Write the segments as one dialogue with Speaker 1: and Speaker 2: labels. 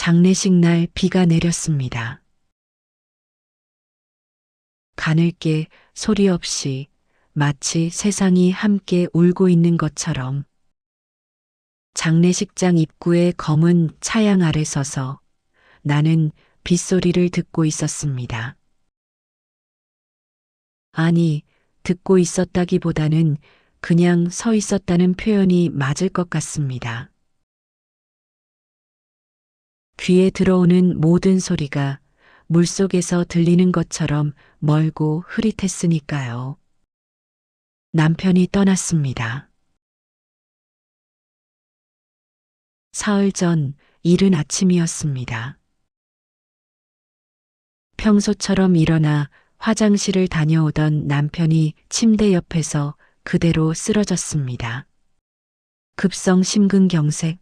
Speaker 1: 장례식 날 비가 내렸습니다. 가늘게 소리 없이 마치 세상이 함께 울고 있는 것처럼 장례식장 입구의 검은 차양 아래 서서 나는 빗소리를 듣고 있었습니다. 아니, 듣고 있었다기보다는 그냥 서 있었다는 표현이 맞을 것 같습니다. 귀에 들어오는 모든 소리가 물속에서 들리는 것처럼 멀고 흐릿했으니까요. 남편이 떠났습니다. 사흘 전 이른 아침이었습니다. 평소처럼 일어나 화장실을 다녀오던 남편이 침대 옆에서 그대로 쓰러졌습니다. 급성 심근경색.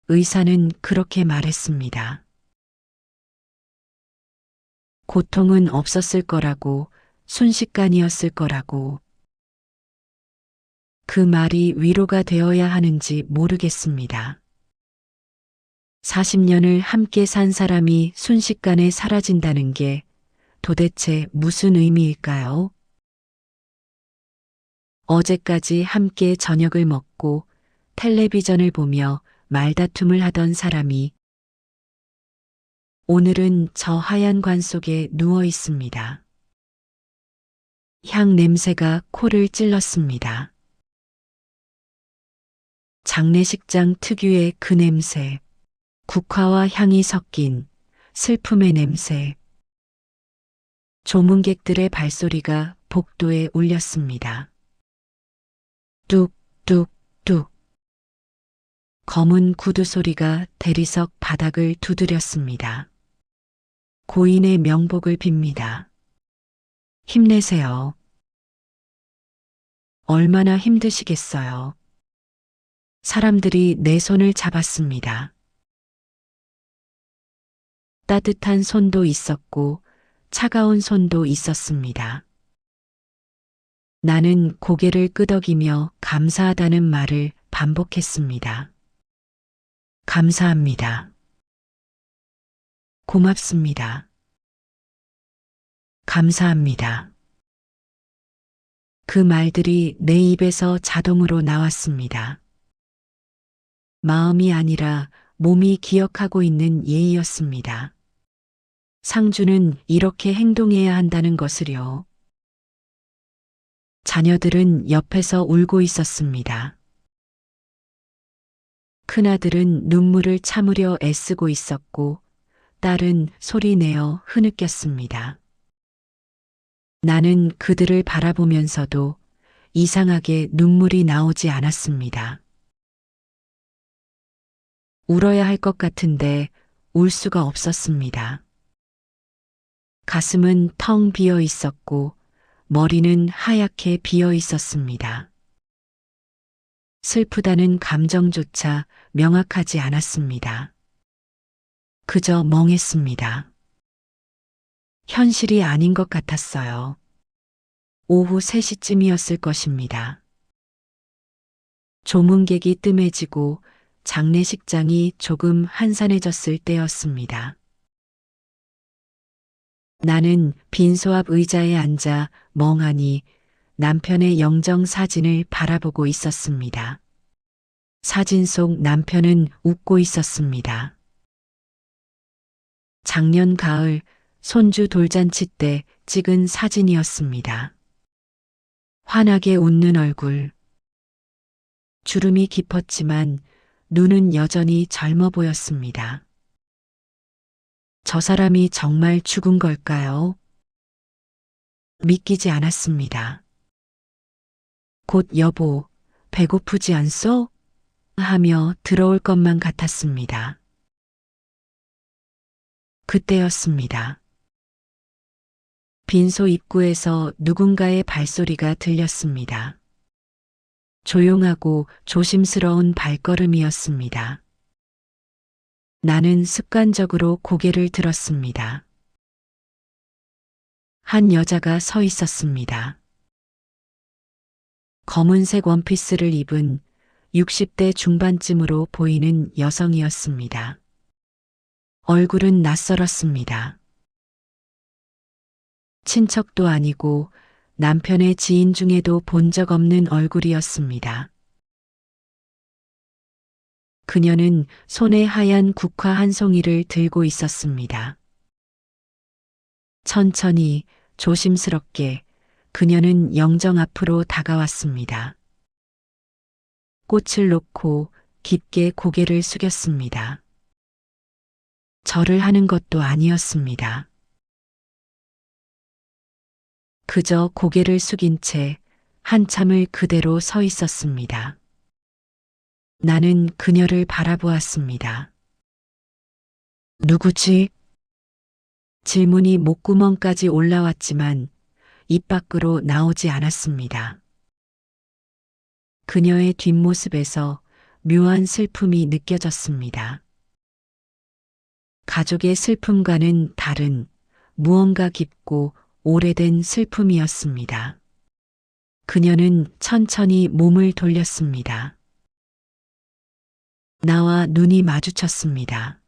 Speaker 1: 의사는 그렇게 말했습니다. 고통은 없었을 거라고, 순식간이었을 거라고. 그 말이 위로가 되어야 하는지 모르겠습니다. 40년을 함께 산 사람이 순식간에 사라진다는 게 도대체 무슨 의미일까요? 어제까지 함께 저녁을 먹고 텔레비전을 보며 말다툼을 하던 사람이 오늘은 저 하얀 관 속에 누워 있습니다. 향 냄새가 코를 찔렀습니다. 장례식장 특유의 그 냄새, 국화와 향이 섞인 슬픔의 냄새. 조문객들의 발소리가 복도에 울렸습니다. 뚝, 뚝, 뚝. 검은 구두 소리가 대리석 바닥을 두드렸습니다. 고인의 명복을 빕니다. 힘내세요. 얼마나 힘드시겠어요. 사람들이 내 손을 잡았습니다. 따뜻한 손도 있었고 차가운 손도 있었습니다. 나는 고개를 끄덕이며 감사하다는 말을 반복했습니다. 감사합니다. 고맙습니다. 감사합니다. 그 말들이 내 입에서 자동으로 나왔습니다. 마음이 아니라 몸이 기억하고 있는 예의였습니다. 상주는 이렇게 행동해야 한다는 것을요. 자녀들은 옆에서 울고 있었습니다. 큰아들은 눈물을 참으려 애쓰고 있었고 딸은 소리내어 흐느꼈습니다. 나는 그들을 바라보면서도 이상하게 눈물이 나오지 않았습니다. 울어야 할 것 같은데 울 수가 없었습니다. 가슴은 텅 비어 있었고 머리는 하얗게 비어 있었습니다. 슬프다는 감정조차 명확하지 않았습니다. 그저 멍했습니다. 현실이 아닌 것 같았어요. 오후 3시쯤이었을 것입니다. 조문객이 뜸해지고 장례식장이 조금 한산해졌을 때였습니다. 나는 빈소 앞 의자에 앉아 멍하니 남편의 영정 사진을 바라보고 있었습니다. 사진 속 남편은 웃고 있었습니다. 작년 가을 손주 돌잔치 때 찍은 사진이었습니다. 환하게 웃는 얼굴. 주름이 깊었지만 눈은 여전히 젊어 보였습니다. 저 사람이 정말 죽은 걸까요? 믿기지 않았습니다. 곧 여보, 배고프지 않소? 하며 들어올 것만 같았습니다. 그때였습니다. 빈소 입구에서 누군가의 발소리가 들렸습니다. 조용하고 조심스러운 발걸음이었습니다. 나는 습관적으로 고개를 들었습니다. 한 여자가 서 있었습니다. 검은색 원피스를 입은 60대 중반쯤으로 보이는 여성이었습니다. 얼굴은 낯설었습니다. 친척도 아니고 남편의 지인 중에도 본 적 없는 얼굴이었습니다. 그녀는 손에 하얀 국화 한 송이를 들고 있었습니다. 천천히 조심스럽게 그녀는 영정 앞으로 다가왔습니다. 꽃을 놓고 깊게 고개를 숙였습니다. 절을 하는 것도 아니었습니다. 그저 고개를 숙인 채 한참을 그대로 서 있었습니다. 나는 그녀를 바라보았습니다. 누구지? 질문이 목구멍까지 올라왔지만 입 밖으로 나오지 않았습니다. 그녀의 뒷모습에서 묘한 슬픔이 느껴졌습니다. 가족의 슬픔과는 다른 무언가 깊고 오래된 슬픔이었습니다. 그녀는 천천히 몸을 돌렸습니다. 나와 눈이 마주쳤습니다.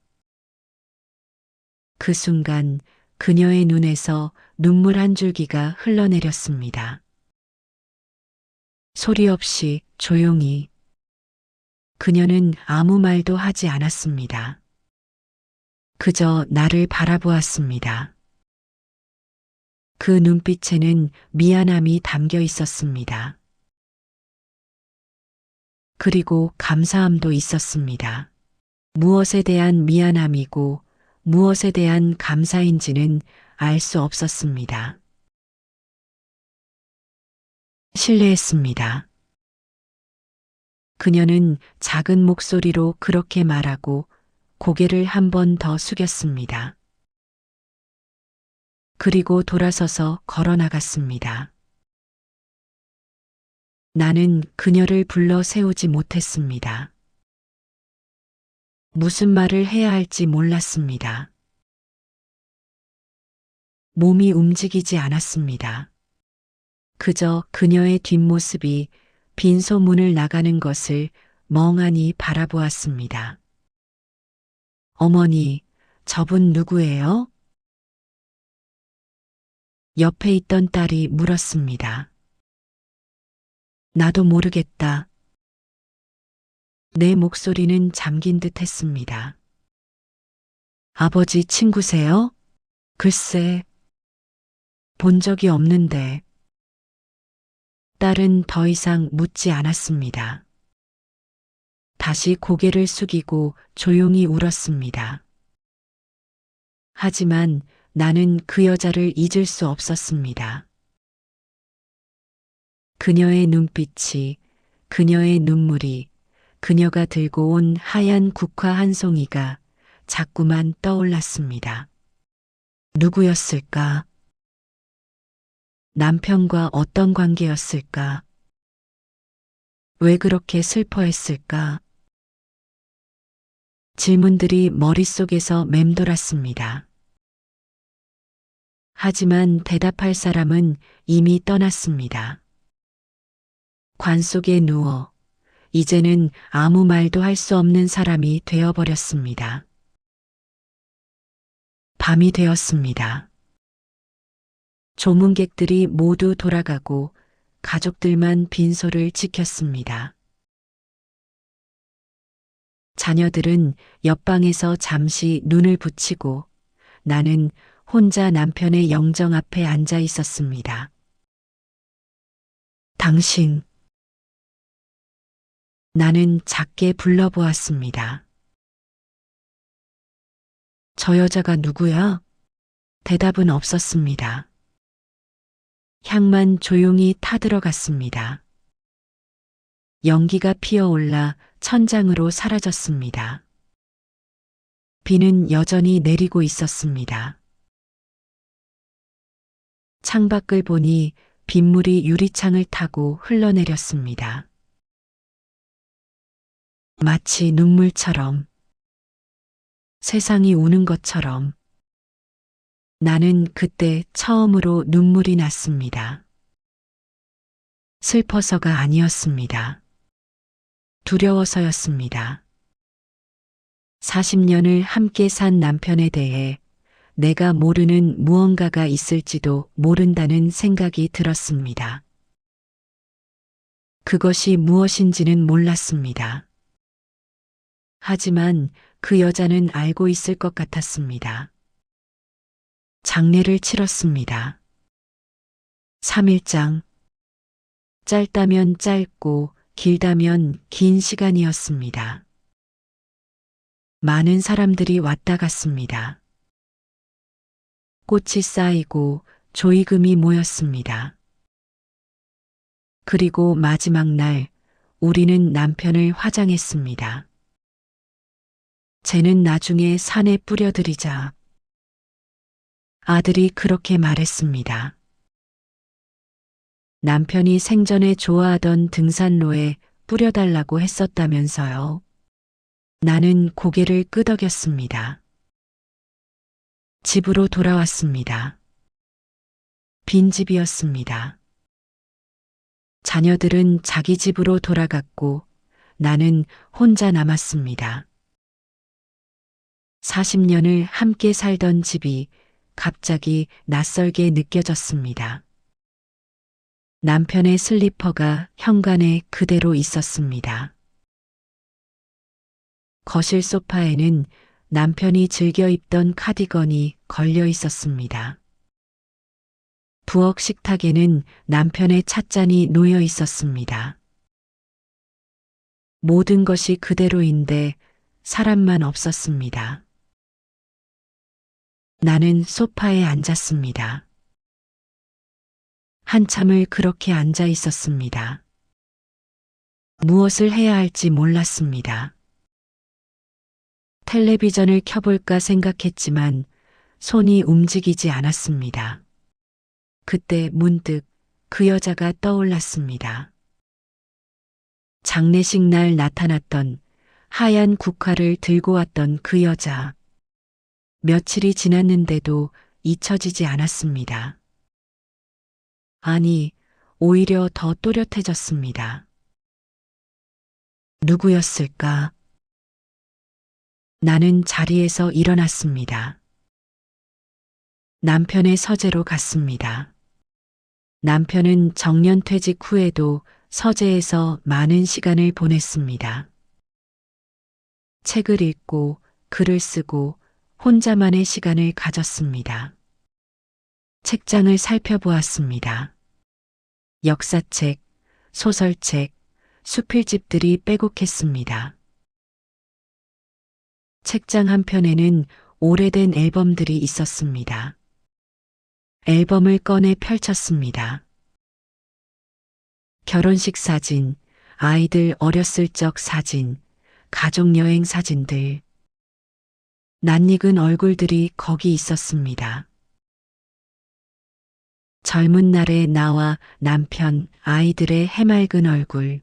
Speaker 1: 그 순간 그녀의 눈에서 눈물 한 줄기가 흘러내렸습니다. 소리 없이 조용히. 그녀는 아무 말도 하지 않았습니다. 그저 나를 바라보았습니다. 그 눈빛에는 미안함이 담겨 있었습니다. 그리고 감사함도 있었습니다. 무엇에 대한 미안함이고 무엇에 대한 감사인지는 알 수 없었습니다. 실례했습니다. 그녀는 작은 목소리로 그렇게 말하고 고개를 한 번 더 숙였습니다. 그리고 돌아서서 걸어 나갔습니다. 나는 그녀를 불러 세우지 못했습니다. 무슨 말을 해야 할지 몰랐습니다. 몸이 움직이지 않았습니다. 그저 그녀의 뒷모습이 빈소문을 나가는 것을 멍하니 바라보았습니다. 어머니, 저분 누구예요? 옆에 있던 딸이 물었습니다. 나도 모르겠다. 내 목소리는 잠긴 듯 했습니다. 아버지 친구세요? 글쎄, 본 적이 없는데. 딸은 더 이상 묻지 않았습니다. 다시 고개를 숙이고 조용히 울었습니다. 하지만 나는 그 여자를 잊을 수 없었습니다. 그녀의 눈빛이, 그녀의 눈물이, 그녀가 들고 온 하얀 국화 한 송이가 자꾸만 떠올랐습니다. 누구였을까? 남편과 어떤 관계였을까? 왜 그렇게 슬퍼했을까? 질문들이 머릿속에서 맴돌았습니다. 하지만 대답할 사람은 이미 떠났습니다. 관 속에 누워 이제는 아무 말도 할 수 없는 사람이 되어버렸습니다. 밤이 되었습니다. 조문객들이 모두 돌아가고 가족들만 빈소를 지켰습니다. 자녀들은 옆방에서 잠시 눈을 붙이고 나는 혼자 남편의 영정 앞에 앉아 있었습니다. 당신. 나는 작게 불러보았습니다. 저 여자가 누구야? 대답은 없었습니다. 향만 조용히 타들어갔습니다. 연기가 피어올라 천장으로 사라졌습니다. 비는 여전히 내리고 있었습니다. 창밖을 보니 빗물이 유리창을 타고 흘러내렸습니다. 마치 눈물처럼, 세상이 우는 것처럼. 나는 그때 처음으로 눈물이 났습니다. 슬퍼서가 아니었습니다. 두려워서였습니다. 40년을 함께 산 남편에 대해 내가 모르는 무언가가 있을지도 모른다는 생각이 들었습니다. 그것이 무엇인지는 몰랐습니다. 하지만 그 여자는 알고 있을 것 같았습니다. 장례를 치렀습니다. 3일장. 짧다면 짧고 길다면 긴 시간이었습니다. 많은 사람들이 왔다 갔습니다. 꽃이 쌓이고 조의금이 모였습니다. 그리고 마지막 날 우리는 남편을 화장했습니다. 쟤는 나중에 산에 뿌려드리자. 아들이 그렇게 말했습니다. 남편이 생전에 좋아하던 등산로에 뿌려달라고 했었다면서요. 나는 고개를 끄덕였습니다. 집으로 돌아왔습니다. 빈집이었습니다. 자녀들은 자기 집으로 돌아갔고 나는 혼자 남았습니다. 40년을 함께 살던 집이 갑자기 낯설게 느껴졌습니다. 남편의 슬리퍼가 현관에 그대로 있었습니다. 거실 소파에는 남편이 즐겨 입던 카디건이 걸려 있었습니다. 부엌 식탁에는 남편의 찻잔이 놓여 있었습니다. 모든 것이 그대로인데 사람만 없었습니다. 나는 소파에 앉았습니다. 한참을 그렇게 앉아 있었습니다. 무엇을 해야 할지 몰랐습니다. 텔레비전을 켜볼까 생각했지만 손이 움직이지 않았습니다. 그때 문득 그 여자가 떠올랐습니다. 장례식 날 나타났던 하얀 국화를 들고 왔던 그 여자. 며칠이 지났는데도 잊혀지지 않았습니다. 아니, 오히려 더 또렷해졌습니다. 누구였을까? 나는 자리에서 일어났습니다. 남편의 서재로 갔습니다. 남편은 정년퇴직 후에도 서재에서 많은 시간을 보냈습니다. 책을 읽고 글을 쓰고 혼자만의 시간을 가졌습니다. 책장을 살펴보았습니다. 역사책, 소설책, 수필집들이 빼곡했습니다. 책장 한편에는 오래된 앨범들이 있었습니다. 앨범을 꺼내 펼쳤습니다. 결혼식 사진, 아이들 어렸을 적 사진, 가족여행 사진들. 낯익은 얼굴들이 거기 있었습니다. 젊은 날의 나와 남편, 아이들의 해맑은 얼굴.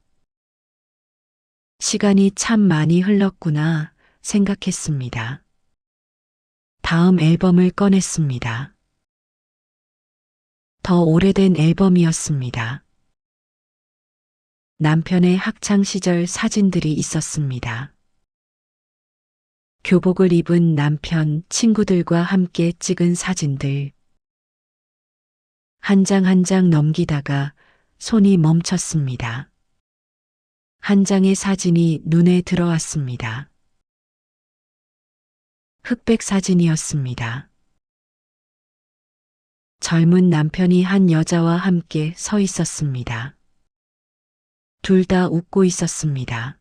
Speaker 1: 시간이 참 많이 흘렀구나 생각했습니다. 다음 앨범을 꺼냈습니다. 더 오래된 앨범이었습니다. 남편의 학창 시절 사진들이 있었습니다. 교복을 입은 남편, 친구들과 함께 찍은 사진들. 한 장 한 장 넘기다가 손이 멈췄습니다. 한 장의 사진이 눈에 들어왔습니다. 흑백 사진이었습니다. 젊은 남편이 한 여자와 함께 서 있었습니다. 둘 다 웃고 있었습니다.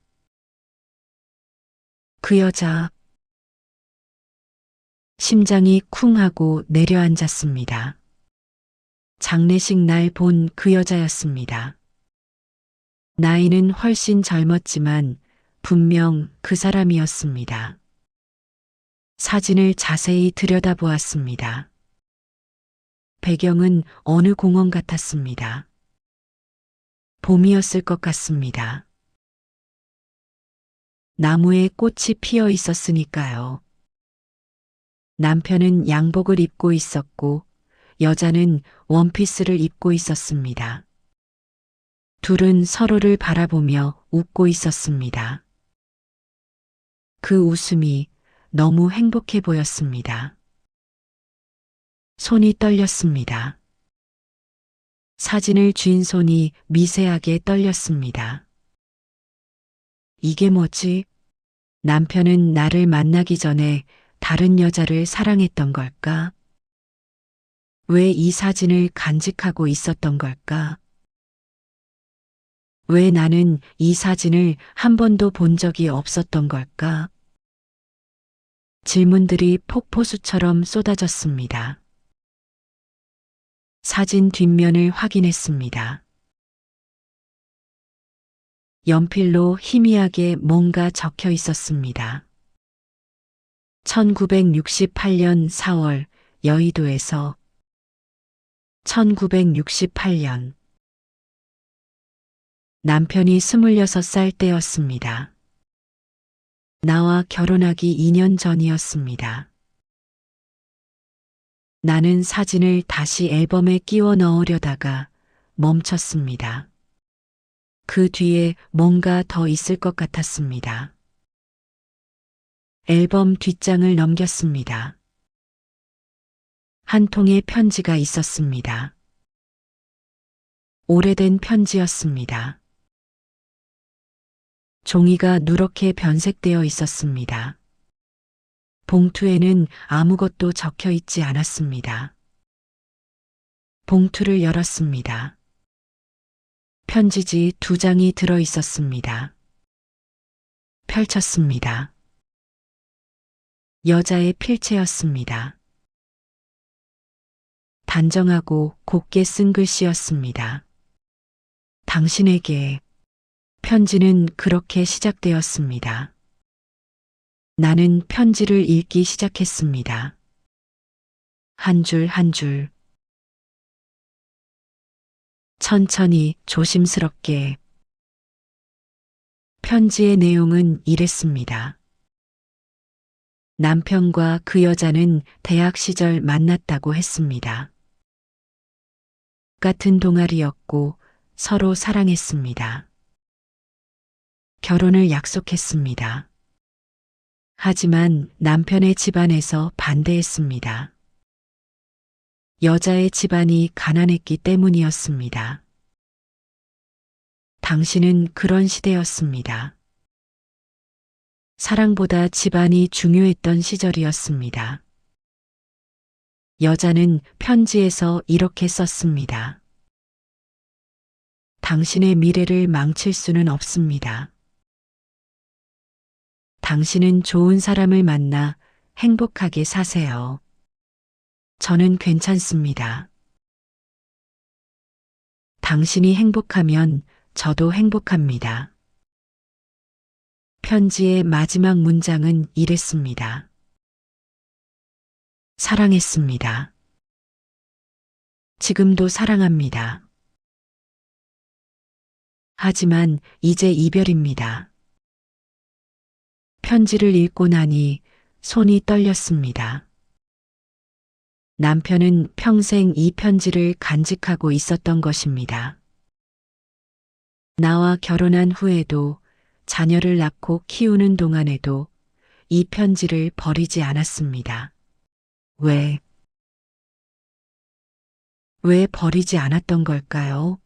Speaker 1: 그 여자, 심장이 쿵 하고 내려앉았습니다. 장례식 날 본 그 여자였습니다. 나이는 훨씬 젊었지만 분명 그 사람이었습니다. 사진을 자세히 들여다보았습니다. 배경은 어느 공원 같았습니다. 봄이었을 것 같습니다. 나무에 꽃이 피어 있었으니까요. 남편은 양복을 입고 있었고 여자는 원피스를 입고 있었습니다. 둘은 서로를 바라보며 웃고 있었습니다. 그 웃음이 너무 행복해 보였습니다. 손이 떨렸습니다. 사진을 쥔 손이 미세하게 떨렸습니다. 이게 뭐지? 남편은 나를 만나기 전에 다른 여자를 사랑했던 걸까? 왜 이 사진을 간직하고 있었던 걸까? 왜 나는 이 사진을 한 번도 본 적이 없었던 걸까? 질문들이 폭포수처럼 쏟아졌습니다. 사진 뒷면을 확인했습니다. 연필로 희미하게 뭔가 적혀 있었습니다. 1968년 4월 여의도에서 1968년 남편이 26살 때였습니다. 나와 결혼하기 2년 전이었습니다. 나는 사진을 다시 앨범에 끼워 넣으려다가 멈췄습니다. 그 뒤에 뭔가 더 있을 것 같았습니다. 앨범 뒷장을 넘겼습니다. 한 통의 편지가 있었습니다. 오래된 편지였습니다. 종이가 누렇게 변색되어 있었습니다. 봉투에는 아무것도 적혀 있지 않았습니다. 봉투를 열었습니다. 편지지 2장이 들어 있었습니다. 펼쳤습니다. 여자의 필체였습니다. 단정하고 곱게 쓴 글씨였습니다. 당신에게. 편지는 그렇게 시작되었습니다. 나는 편지를 읽기 시작했습니다. 한 줄 한 줄. 천천히 조심스럽게. 편지의 내용은 이랬습니다. 남편과 그 여자는 대학 시절 만났다고 했습니다. 같은 동아리였고 서로 사랑했습니다. 결혼을 약속했습니다. 하지만 남편의 집안에서 반대했습니다. 여자의 집안이 가난했기 때문이었습니다. 당신은 그런 시대였습니다. 사랑보다 집안이 중요했던 시절이었습니다. 여자는 편지에서 이렇게 썼습니다. 당신의 미래를 망칠 수는 없습니다. 당신은 좋은 사람을 만나 행복하게 사세요. 저는 괜찮습니다. 당신이 행복하면 저도 행복합니다. 편지의 마지막 문장은 이랬습니다. 사랑했습니다. 지금도 사랑합니다. 하지만 이제 이별입니다. 편지를 읽고 나니 손이 떨렸습니다. 남편은 평생 이 편지를 간직하고 있었던 것입니다. 나와 결혼한 후에도 자녀를 낳고 키우는 동안에도 이 편지를 버리지 않았습니다. 왜 버리지 않았던 걸까요?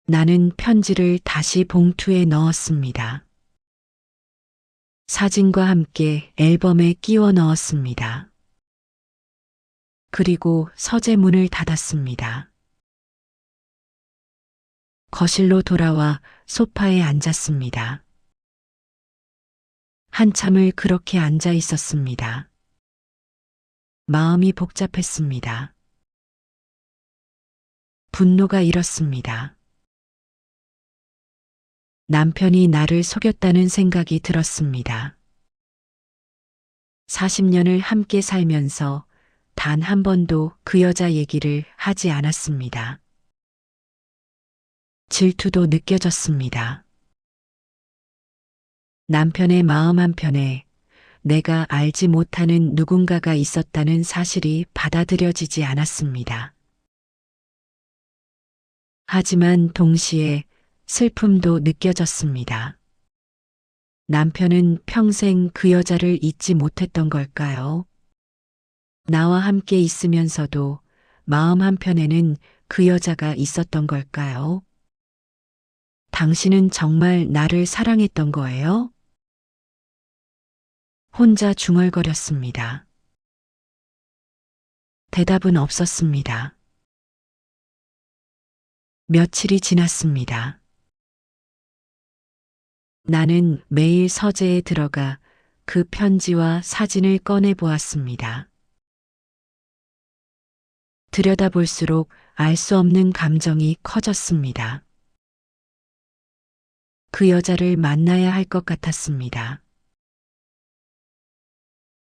Speaker 1: 나는 편지를 다시 봉투에 넣었습니다. 사진과 함께 앨범에 끼워 넣었습니다. 그리고 서재문을 닫았습니다. 거실로 돌아와 소파에 앉았습니다. 한참을 그렇게 앉아 있었습니다. 마음이 복잡했습니다. 분노가 일었습니다. 남편이 나를 속였다는 생각이 들었습니다. 40년을 함께 살면서 단 한 번도 그 여자 얘기를 하지 않았습니다. 질투도 느껴졌습니다. 남편의 마음 한편에 내가 알지 못하는 누군가가 있었다는 사실이 받아들여지지 않았습니다. 하지만 동시에 슬픔도 느껴졌습니다. 남편은 평생 그 여자를 잊지 못했던 걸까요? 나와 함께 있으면서도 마음 한편에는 그 여자가 있었던 걸까요? 당신은 정말 나를 사랑했던 거예요? 혼자 중얼거렸습니다. 대답은 없었습니다. 며칠이 지났습니다. 나는 매일 서재에 들어가 그 편지와 사진을 꺼내 보았습니다. 들여다볼수록 알 수 없는 감정이 커졌습니다. 그 여자를 만나야 할 것 같았습니다.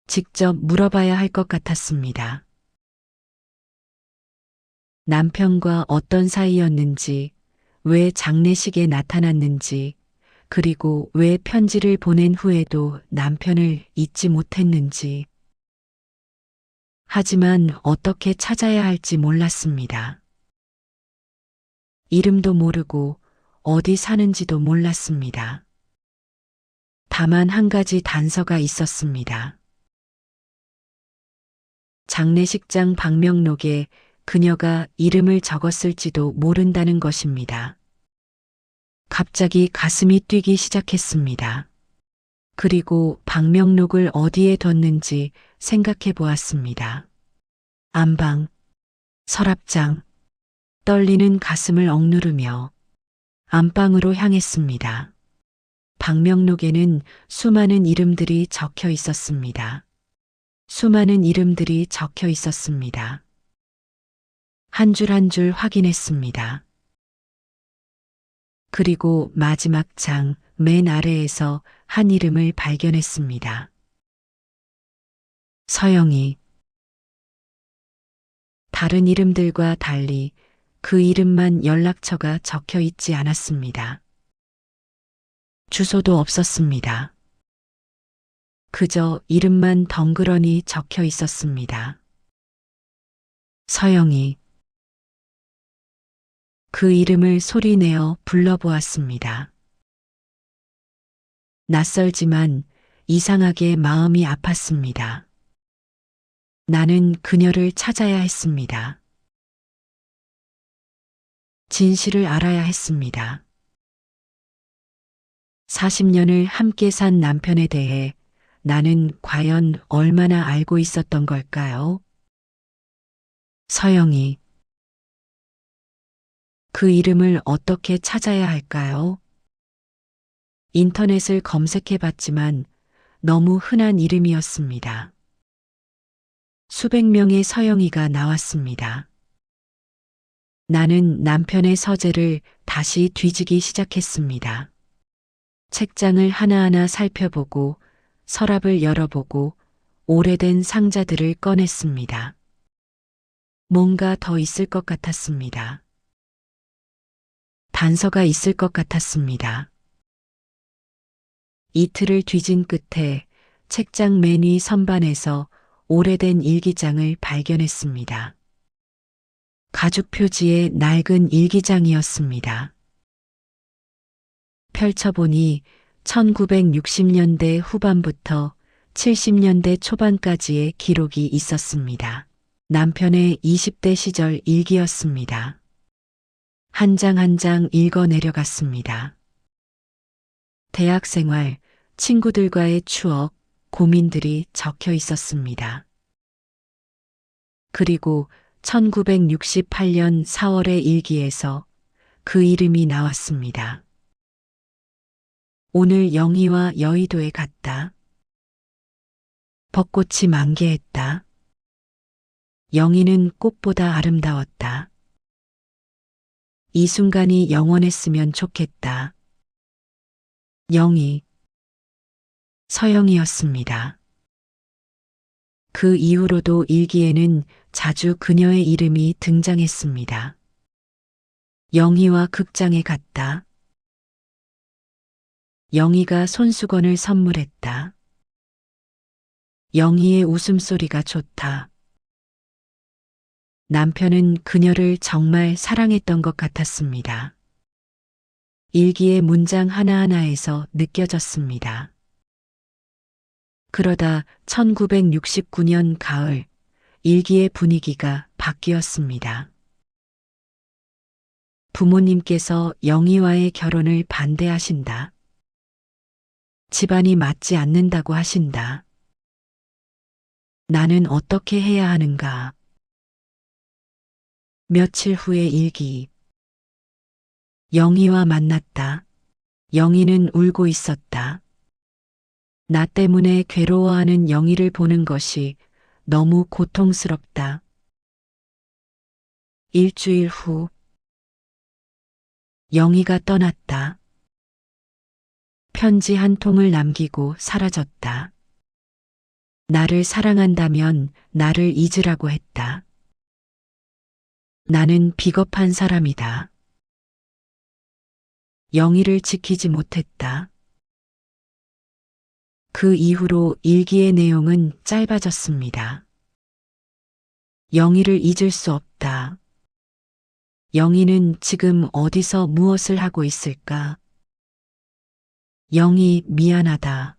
Speaker 1: 직접 물어봐야 할 것 같았습니다. 남편과 어떤 사이였는지, 왜 장례식에 나타났는지, 그리고 왜 편지를 보낸 후에도 남편을 잊지 못했는지. 하지만 어떻게 찾아야 할지 몰랐습니다. 이름도 모르고 어디 사는지도 몰랐습니다. 다만 한 가지 단서가 있었습니다. 장례식장 방명록에 그녀가 이름을 적었을지도 모른다는 것입니다. 갑자기 가슴이 뛰기 시작했습니다. 그리고 방명록을 어디에 뒀는지 생각해 보았습니다. 안방, 서랍장, 떨리는 가슴을 억누르며 안방으로 향했습니다. 방명록에는 수많은 이름들이 적혀 있었습니다. 수많은 이름들이 적혀 있었습니다. 한 줄 한 줄 확인했습니다. 그리고 마지막 장 맨 아래에서 한 이름을 발견했습니다. 서영이. 다른 이름들과 달리 그 이름만 연락처가 적혀 있지 않았습니다. 주소도 없었습니다. 그저 이름만 덩그러니 적혀 있었습니다. 서영이. 그 이름을 소리내어 불러보았습니다. 낯설지만 이상하게 마음이 아팠습니다. 나는 그녀를 찾아야 했습니다. 진실을 알아야 했습니다. 40년을 함께 산 남편에 대해 나는 과연 얼마나 알고 있었던 걸까요? 서영이. 그 이름을 어떻게 찾아야 할까요? 인터넷을 검색해 봤지만 너무 흔한 이름이었습니다. 수백 명의 서영이가 나왔습니다. 나는 남편의 서재를 다시 뒤지기 시작했습니다. 책장을 하나하나 살펴보고 서랍을 열어보고 오래된 상자들을 꺼냈습니다. 뭔가 더 있을 것 같았습니다. 단서가 있을 것 같았습니다. 이틀을 뒤진 끝에 책장 맨 위 선반에서 오래된 일기장을 발견했습니다. 가죽 표지의 낡은 일기장이었습니다. 펼쳐보니 1960년대 후반부터 70년대 초반까지의 기록이 있었습니다. 남편의 20대 시절 일기였습니다. 한 장 한 장 읽어 내려갔습니다. 대학 생활, 친구들과의 추억, 고민들이 적혀 있었습니다. 그리고 1968년 4월의 일기에서 그 이름이 나왔습니다. 오늘 영희와 여의도에 갔다. 벚꽃이 만개했다. 영희는 꽃보다 아름다웠다. 이 순간이 영원했으면 좋겠다. 영희. 서영이었습니다. 그 이후로도 일기에는 자주 그녀의 이름이 등장했습니다. 영희와 극장에 갔다. 영희가 손수건을 선물했다. 영희의 웃음소리가 좋다. 남편은 그녀를 정말 사랑했던 것 같았습니다. 일기의 문장 하나하나에서 느껴졌습니다. 그러다 1969년 가을, 일기의 분위기가 바뀌었습니다. 부모님께서 영희와의 결혼을 반대하신다. 집안이 맞지 않는다고 하신다. 나는 어떻게 해야 하는가? 며칠 후의 일기. 영희와 만났다. 영희는 울고 있었다. 나 때문에 괴로워하는 영희를 보는 것이 너무 고통스럽다. 일주일 후, 영희가 떠났다. 편지 한 통을 남기고 사라졌다. 나를 사랑한다면 나를 잊으라고 했다. 나는 비겁한 사람이다. 영희를 지키지 못했다. 그 이후로 일기의 내용은 짧아졌습니다. 영희를 잊을 수 없다. 영희는 지금 어디서 무엇을 하고 있을까? 영희 미안하다.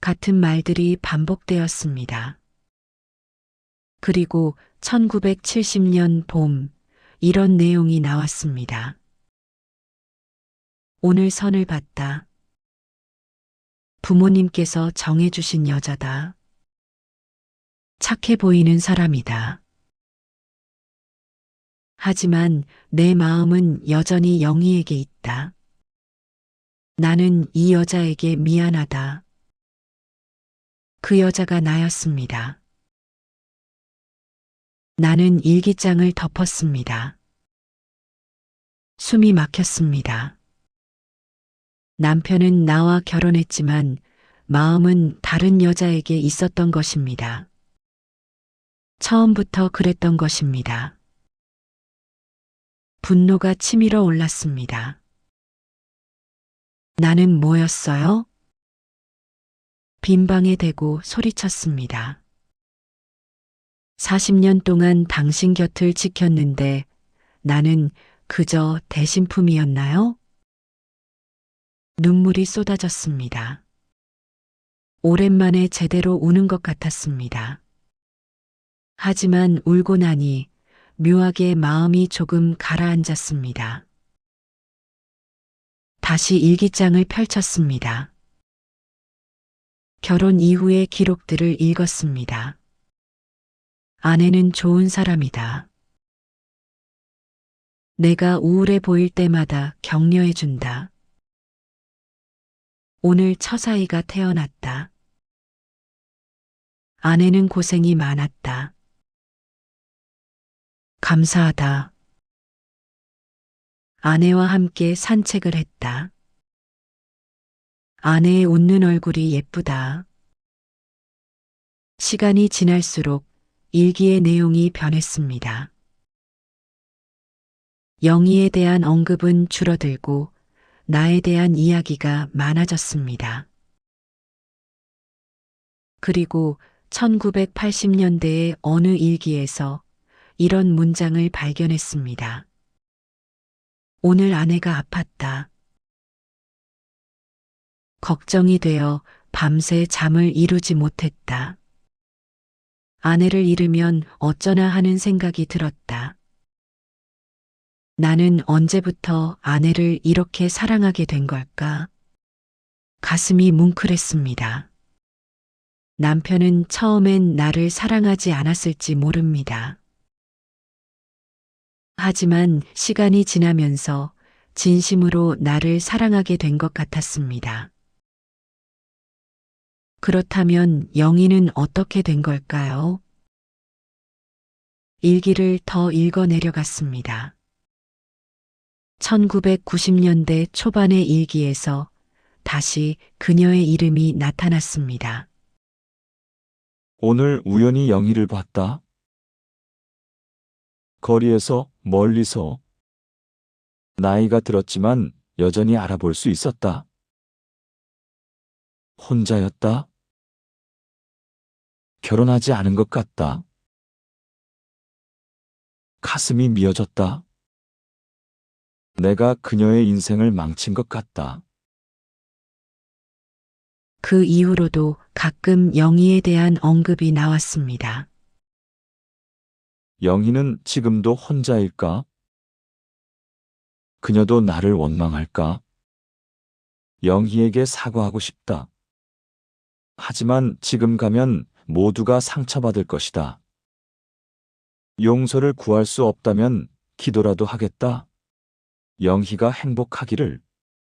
Speaker 1: 같은 말들이 반복되었습니다. 그리고 1970년 봄, 이런 내용이 나왔습니다. 오늘 선을 봤다. 부모님께서 정해주신 여자다. 착해 보이는 사람이다. 하지만 내 마음은 여전히 영희에게 있다. 나는 이 여자에게 미안하다. 그 여자가 나였습니다. 나는 일기장을 덮었습니다. 숨이 막혔습니다. 남편은 나와 결혼했지만 마음은 다른 여자에게 있었던 것입니다. 처음부터 그랬던 것입니다. 분노가 치밀어 올랐습니다. 나는 뭐였어요? 빈방에 대고 소리쳤습니다. 40년 동안 당신 곁을 지켰는데 나는 그저 대신품이었나요? 눈물이 쏟아졌습니다. 오랜만에 제대로 우는 것 같았습니다. 하지만 울고 나니 묘하게 마음이 조금 가라앉았습니다. 다시 일기장을 펼쳤습니다. 결혼 이후의 기록들을 읽었습니다. 아내는 좋은 사람이다. 내가 우울해 보일 때마다 격려해준다. 오늘 처사이가 태어났다. 아내는 고생이 많았다. 감사하다. 아내와 함께 산책을 했다. 아내의 웃는 얼굴이 예쁘다. 시간이 지날수록 일기의 내용이 변했습니다. 영희에 대한 언급은 줄어들고 나에 대한 이야기가 많아졌습니다. 그리고 1980년대의 어느 일기에서 이런 문장을 발견했습니다. 오늘 아내가 아팠다. 걱정이 되어 밤새 잠을 이루지 못했다. 아내를 잃으면 어쩌나 하는 생각이 들었다. 나는 언제부터 아내를 이렇게 사랑하게 된 걸까? 가슴이 뭉클했습니다. 남편은 처음엔 나를 사랑하지 않았을지 모릅니다. 하지만 시간이 지나면서 진심으로 나를 사랑하게 된 것 같았습니다. 그렇다면 영희는 어떻게 된 걸까요? 일기를 더 읽어 내려갔습니다. 1990년대 초반의 일기에서 다시 그녀의 이름이 나타났습니다.
Speaker 2: 오늘 우연히 영희를 봤다. 거리에서 멀리서. 나이가 들었지만 여전히 알아볼 수 있었다. 혼자였다. 결혼하지 않은 것 같다. 가슴이 미어졌다. 내가 그녀의 인생을 망친 것 같다.
Speaker 1: 그 이후로도 가끔 영희에 대한 언급이 나왔습니다.
Speaker 2: 영희는 지금도 혼자일까? 그녀도 나를 원망할까? 영희에게 사과하고 싶다. 하지만 지금 가면 모두가 상처받을 것이다. 용서를 구할 수 없다면 기도라도 하겠다. 영희가 행복하기를.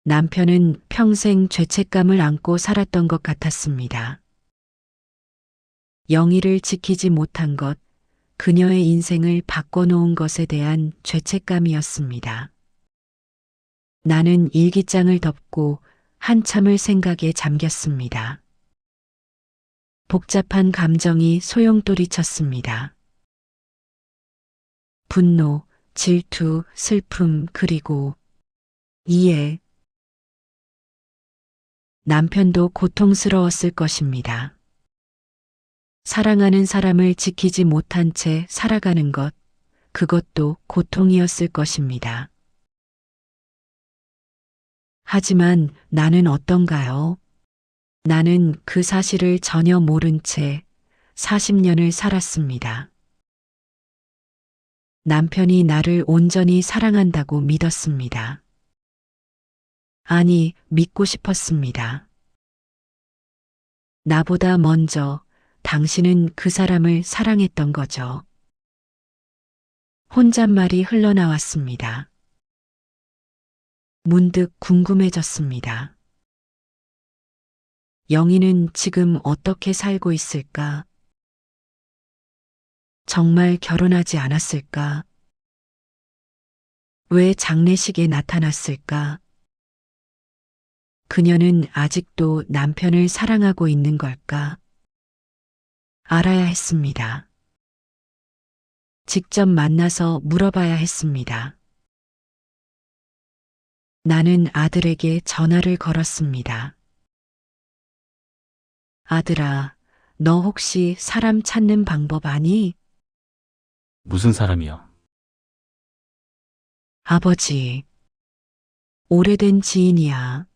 Speaker 1: 남편은 평생 죄책감을 안고 살았던 것 같았습니다. 영희를 지키지 못한 것, 그녀의 인생을 바꿔놓은 것에 대한 죄책감이었습니다. 나는 일기장을 덮고 한참을 생각에 잠겼습니다. 복잡한 감정이 소용돌이 쳤습니다. 분노, 질투, 슬픔, 그리고 이해. 남편도 고통스러웠을 것입니다. 사랑하는 사람을 지키지 못한 채 살아가는 것, 그것도 고통이었을 것입니다. 하지만 나는 어떤가요? 나는 그 사실을 전혀 모른 채 40년을 살았습니다. 남편이 나를 온전히 사랑한다고 믿었습니다. 아니, 믿고 싶었습니다. 나보다 먼저 당신은 그 사람을 사랑했던 거죠. 혼잣말이 흘러나왔습니다. 문득 궁금해졌습니다. 영희는 지금 어떻게 살고 있을까? 정말 결혼하지 않았을까? 왜 장례식에 나타났을까? 그녀는 아직도 남편을 사랑하고 있는 걸까? 알아야 했습니다. 직접 만나서 물어봐야 했습니다. 나는 아들에게 전화를 걸었습니다. 아들아, 너 혹시 사람 찾는 방법 아니?
Speaker 3: 무슨 사람이요?
Speaker 1: 아버지, 오래된 지인이야.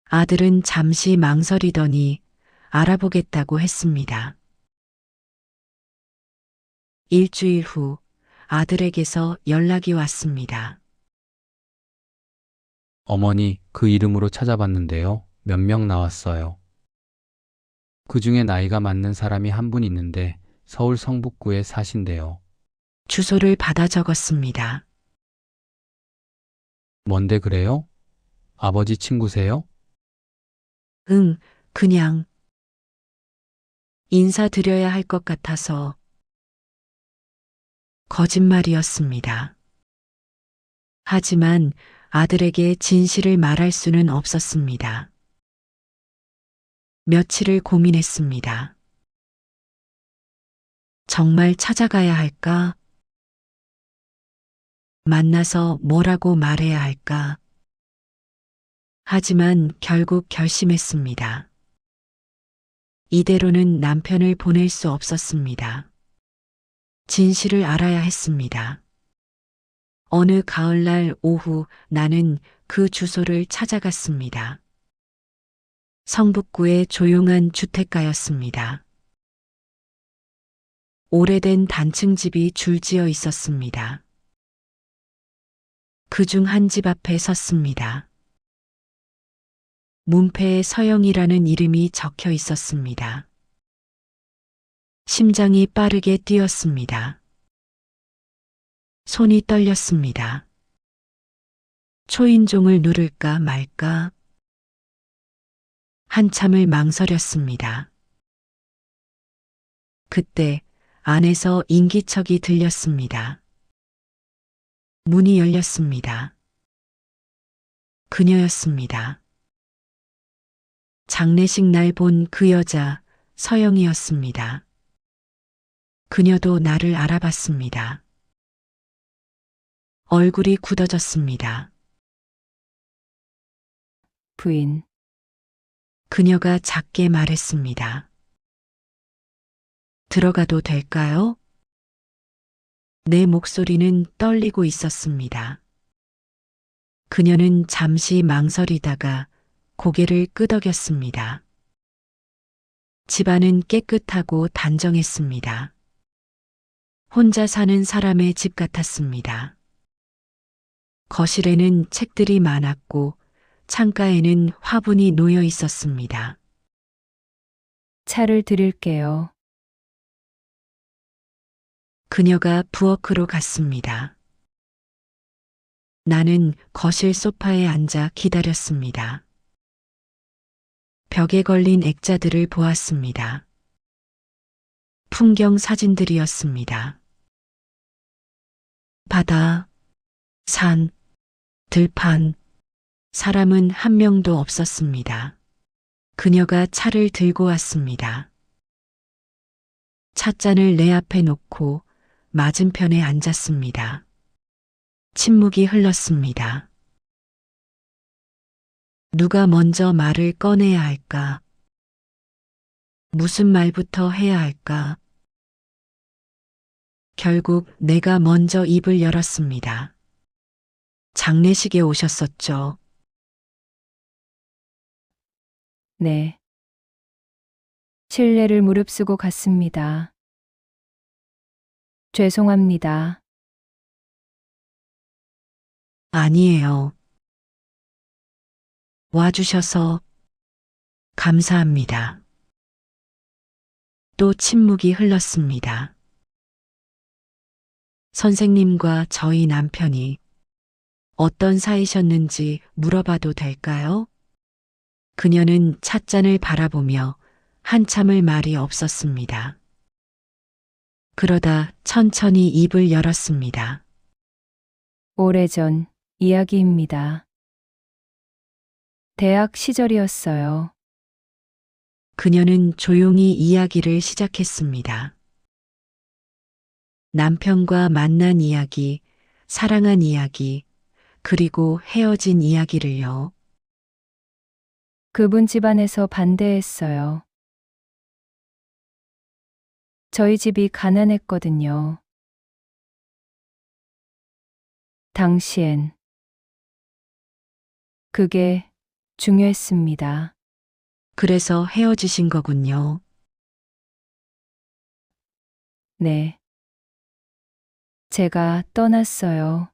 Speaker 1: 아들은 잠시 망설이더니 알아보겠다고 했습니다. 일주일 후 아들에게서 연락이 왔습니다.
Speaker 3: 어머니, 그 이름으로 찾아봤는데요. 몇 명 나왔어요. 그 중에 나이가 맞는 사람이 한 분 있는데 서울 성북구에 사신대요.
Speaker 1: 주소를 받아 적었습니다.
Speaker 3: 뭔데 그래요? 아버지 친구세요?
Speaker 1: 응, 그냥 인사드려야 할 것 같아서. 거짓말이었습니다. 하지만 아들에게 진실을 말할 수는 없었습니다. 며칠을 고민했습니다. 정말 찾아가야 할까? 만나서 뭐라고 말해야 할까? 하지만 결국 결심했습니다. 이대로는 남편을 보낼 수 없었습니다. 진실을 알아야 했습니다. 어느 가을날 오후 나는 그 주소를 찾아갔습니다. 성북구의 조용한 주택가였습니다. 오래된 단층 집이 줄지어 있었습니다. 그중 한 집 앞에 섰습니다. 문패에 서영이라는 이름이 적혀 있었습니다. 심장이 빠르게 뛰었습니다. 손이 떨렸습니다. 초인종을 누를까 말까? 한참을 망설였습니다. 그때 안에서 인기척이 들렸습니다. 문이 열렸습니다. 그녀였습니다. 장례식 날 본 그 여자 서영이었습니다. 그녀도 나를 알아봤습니다. 얼굴이 굳어졌습니다.
Speaker 4: 부인,
Speaker 1: 그녀가 작게 말했습니다. 들어가도 될까요? 내 목소리는 떨리고 있었습니다. 그녀는 잠시 망설이다가 고개를 끄덕였습니다. 집안은 깨끗하고 단정했습니다. 혼자 사는 사람의 집 같았습니다. 거실에는 책들이 많았고 창가에는 화분이 놓여 있었습니다.
Speaker 4: 차를 드릴게요.
Speaker 1: 그녀가 부엌으로 갔습니다. 나는 거실 소파에 앉아 기다렸습니다. 벽에 걸린 액자들을 보았습니다. 풍경 사진들이었습니다. 바다, 산, 들판, 사람은 한 명도 없었습니다. 그녀가 차를 들고 왔습니다. 찻잔을 내 앞에 놓고 맞은편에 앉았습니다. 침묵이 흘렀습니다. 누가 먼저 말을 꺼내야 할까? 무슨 말부터 해야 할까? 결국 내가 먼저 입을 열었습니다. 장례식에 오셨었죠?
Speaker 4: 네. 신뢰를 무릅쓰고 갔습니다. 죄송합니다.
Speaker 1: 아니에요. 와주셔서 감사합니다. 또 침묵이 흘렀습니다. 선생님과 저희 남편이 어떤 사이셨는지 물어봐도 될까요? 그녀는 찻잔을 바라보며 한참을 말이 없었습니다. 그러다 천천히 입을 열었습니다.
Speaker 4: 오래전 이야기입니다. 대학 시절이었어요.
Speaker 1: 그녀는 조용히 이야기를 시작했습니다. 남편과 만난 이야기, 사랑한 이야기, 그리고 헤어진 이야기를요.
Speaker 4: 그분 집안에서 반대했어요. 저희 집이 가난했거든요. 당시엔 그게 중요했습니다.
Speaker 1: 그래서 헤어지신 거군요.
Speaker 4: 네. 제가 떠났어요.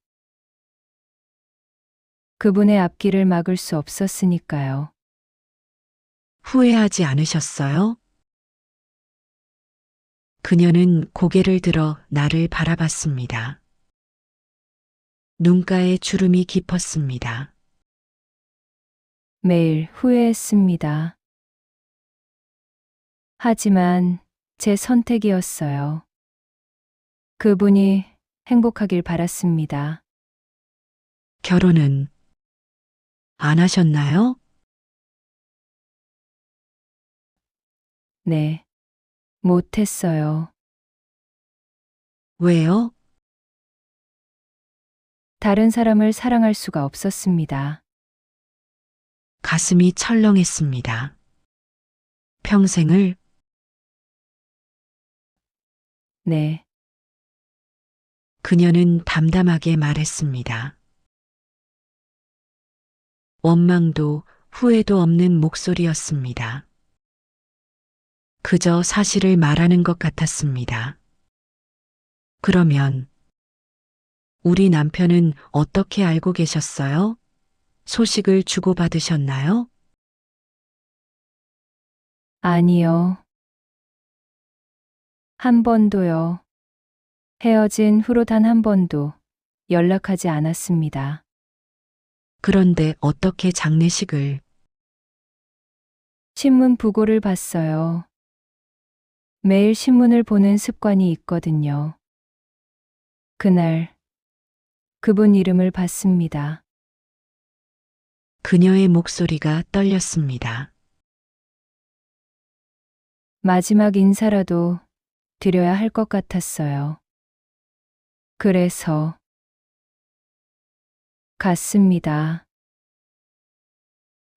Speaker 4: 그분의 앞길을 막을 수 없었으니까요.
Speaker 1: 후회하지 않으셨어요? 그녀는 고개를 들어 나를 바라봤습니다. 눈가에 주름이 깊었습니다.
Speaker 4: 매일 후회했습니다. 하지만 제 선택이었어요. 그분이 행복하길 바랐습니다.
Speaker 1: 결혼은 안 하셨나요?
Speaker 4: 네. 못했어요.
Speaker 1: 왜요?
Speaker 4: 다른 사람을 사랑할 수가 없었습니다.
Speaker 1: 가슴이 철렁했습니다. 평생을
Speaker 4: 네.
Speaker 1: 그녀는 담담하게 말했습니다. 원망도 후회도 없는 목소리였습니다. 그저 사실을 말하는 것 같았습니다. 그러면 우리 남편은 어떻게 알고 계셨어요? 소식을 주고받으셨나요?
Speaker 4: 아니요. 한 번도요. 헤어진 후로 단 한 번도 연락하지 않았습니다.
Speaker 1: 그런데 어떻게 장례식을
Speaker 4: 신문 부고를 봤어요. 매일 신문을 보는 습관이 있거든요. 그날 그분 이름을 봤습니다.
Speaker 1: 그녀의 목소리가 떨렸습니다.
Speaker 4: 마지막 인사라도 드려야 할 것 같았어요. 그래서 갔습니다.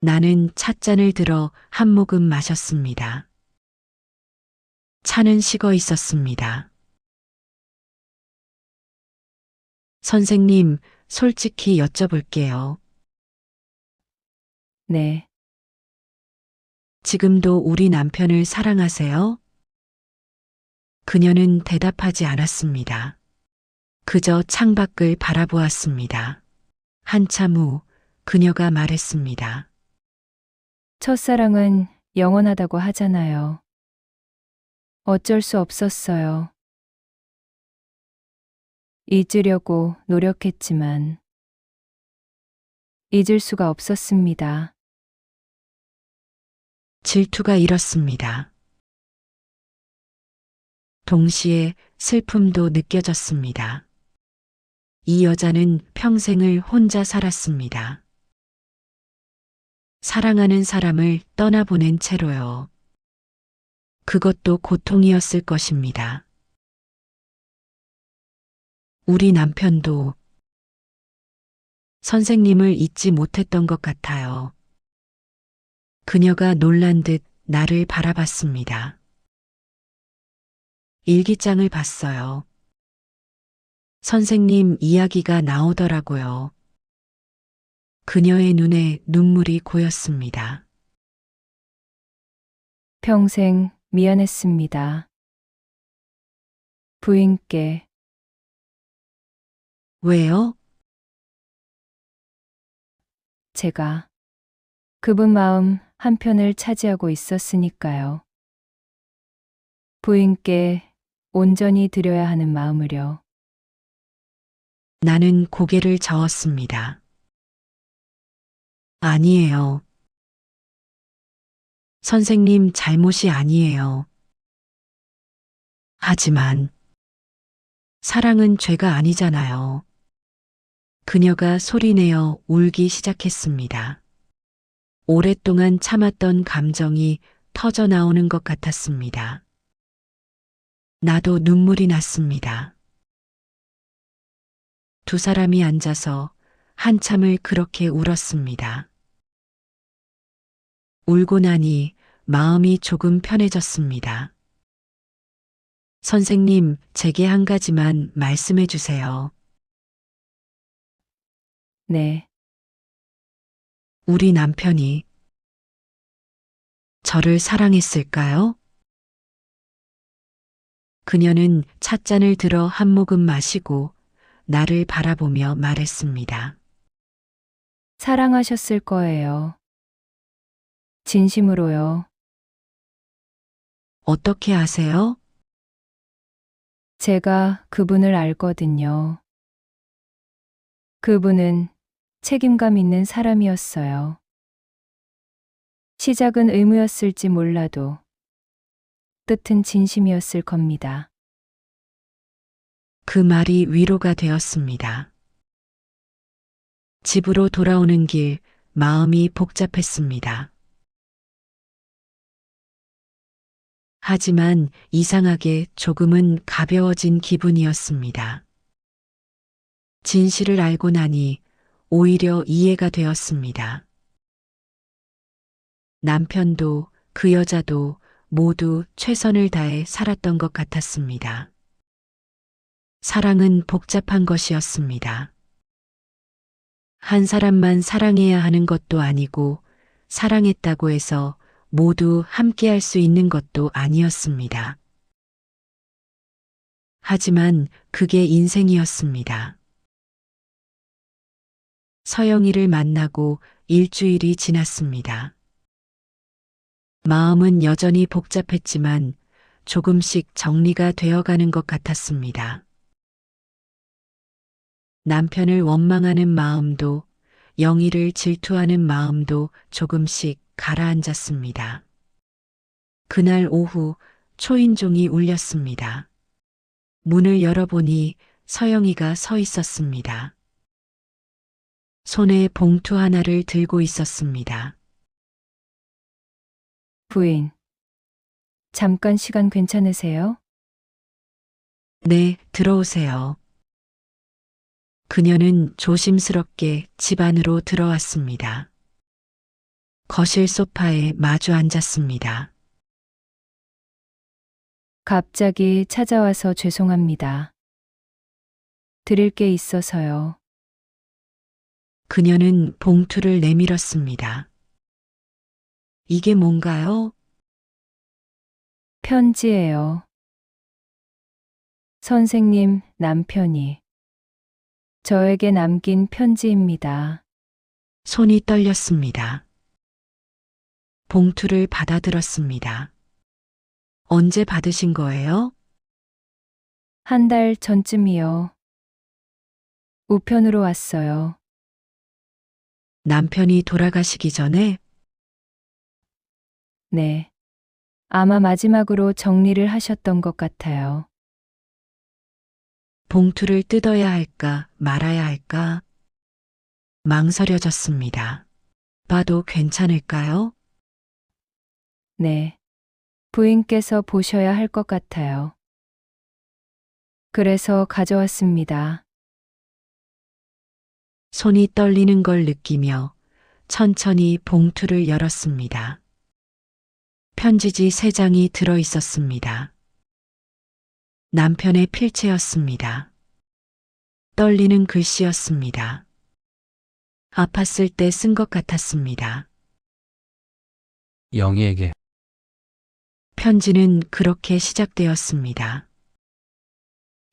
Speaker 1: 나는 찻잔을 들어 한 모금 마셨습니다. 차는 식어 있었습니다. 선생님, 솔직히 여쭤볼게요.
Speaker 4: 네.
Speaker 1: 지금도 우리 남편을 사랑하세요? 그녀는 대답하지 않았습니다. 그저 창밖을 바라보았습니다. 한참 후 그녀가 말했습니다.
Speaker 4: 첫사랑은 영원하다고 하잖아요. 어쩔 수 없었어요. 잊으려고 노력했지만 잊을 수가 없었습니다.
Speaker 1: 질투가 일었습니다. 동시에 슬픔도 느껴졌습니다. 이 여자는 평생을 혼자 살았습니다. 사랑하는 사람을 떠나보낸 채로요. 그것도 고통이었을 것입니다. 우리 남편도 선생님을 잊지 못했던 것 같아요. 그녀가 놀란 듯 나를 바라봤습니다. 일기장을 봤어요. 선생님 이야기가 나오더라고요. 그녀의 눈에 눈물이 고였습니다.
Speaker 4: 평생 미안했습니다. 부인께
Speaker 1: 왜요?
Speaker 4: 제가 그분 마음 한편을 차지하고 있었으니까요. 부인께 온전히 드려야 하는 마음을요.
Speaker 1: 나는 고개를 저었습니다. 아니에요. 선생님 잘못이 아니에요. 하지만 사랑은 죄가 아니잖아요. 그녀가 소리내어 울기 시작했습니다. 오랫동안 참았던 감정이 터져 나오는 것 같았습니다. 나도 눈물이 났습니다. 두 사람이 앉아서 한참을 그렇게 울었습니다. 울고 나니 마음이 조금 편해졌습니다. 선생님, 제게 한 가지만 말씀해 주세요.
Speaker 4: 네,
Speaker 1: 우리 남편이 저를 사랑했을까요? 그녀는 찻잔을 들어 한 모금 마시고 나를 바라보며 말했습니다.
Speaker 4: 사랑하셨을 거예요. 진심으로요.
Speaker 1: 어떻게 아세요?
Speaker 4: 제가 그분을 알거든요. 그분은 책임감 있는 사람이었어요. 시작은 의무였을지 몰라도 뜻은 진심이었을 겁니다.
Speaker 1: 그 말이 위로가 되었습니다. 집으로 돌아오는 길 마음이 복잡했습니다. 하지만 이상하게 조금은 가벼워진 기분이었습니다. 진실을 알고 나니 오히려 이해가 되었습니다. 남편도 그 여자도 모두 최선을 다해 살았던 것 같았습니다. 사랑은 복잡한 것이었습니다. 한 사람만 사랑해야 하는 것도 아니고 사랑했다고 해서 모두 함께할 수 있는 것도 아니었습니다. 하지만 그게 인생이었습니다. 서영이를 만나고 일주일이 지났습니다. 마음은 여전히 복잡했지만 조금씩 정리가 되어가는 것 같았습니다. 남편을 원망하는 마음도 영희를 질투하는 마음도 조금씩 가라앉았습니다. 그날 오후 초인종이 울렸습니다. 문을 열어보니 서영이가 서 있었습니다. 손에 봉투 하나를 들고 있었습니다.
Speaker 4: 부인, 잠깐 시간 괜찮으세요?
Speaker 1: 네, 들어오세요. 그녀는 조심스럽게 집 안으로 들어왔습니다. 거실 소파에 마주 앉았습니다.
Speaker 4: 갑자기 찾아와서 죄송합니다. 드릴 게 있어서요.
Speaker 1: 그녀는 봉투를 내밀었습니다. 이게 뭔가요?
Speaker 4: 편지예요. 선생님 남편이 저에게 남긴 편지입니다.
Speaker 1: 손이 떨렸습니다. 봉투를 받아들었습니다. 언제 받으신 거예요?
Speaker 4: 한 달 전쯤이요. 우편으로 왔어요.
Speaker 1: 남편이 돌아가시기 전에
Speaker 4: 네. 아마 마지막으로 정리를 하셨던 것 같아요.
Speaker 1: 봉투를 뜯어야 할까 말아야 할까 망설여졌습니다. 봐도 괜찮을까요?
Speaker 4: 네. 부인께서 보셔야 할 것 같아요. 그래서 가져왔습니다.
Speaker 1: 손이 떨리는 걸 느끼며 천천히 봉투를 열었습니다. 편지지 3장이 들어 있었습니다. 남편의 필체였습니다. 떨리는 글씨였습니다. 아팠을 때 쓴 것 같았습니다.
Speaker 3: 영희에게
Speaker 1: 편지는 그렇게 시작되었습니다.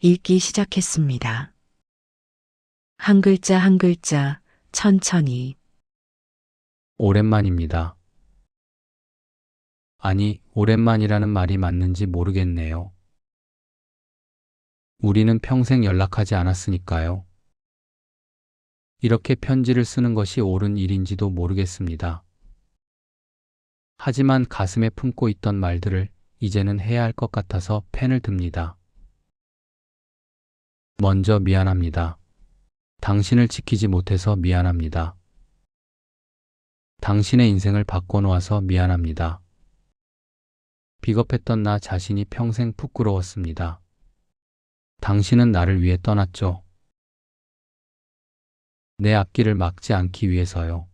Speaker 1: 읽기 시작했습니다. 한 글자 한 글자 천천히.
Speaker 3: 오랜만입니다. 아니, 오랜만이라는 말이 맞는지 모르겠네요. 우리는 평생 연락하지 않았으니까요. 이렇게 편지를 쓰는 것이 옳은 일인지도 모르겠습니다. 하지만 가슴에 품고 있던 말들을 이제는 해야 할 것 같아서 펜을 듭니다. 먼저 미안합니다. 당신을 지키지 못해서 미안합니다. 당신의 인생을 바꿔놓아서 미안합니다. 비겁했던 나 자신이 평생 부끄러웠습니다. 당신은 나를 위해 떠났죠. 내 앞길을 막지 않기 위해서요.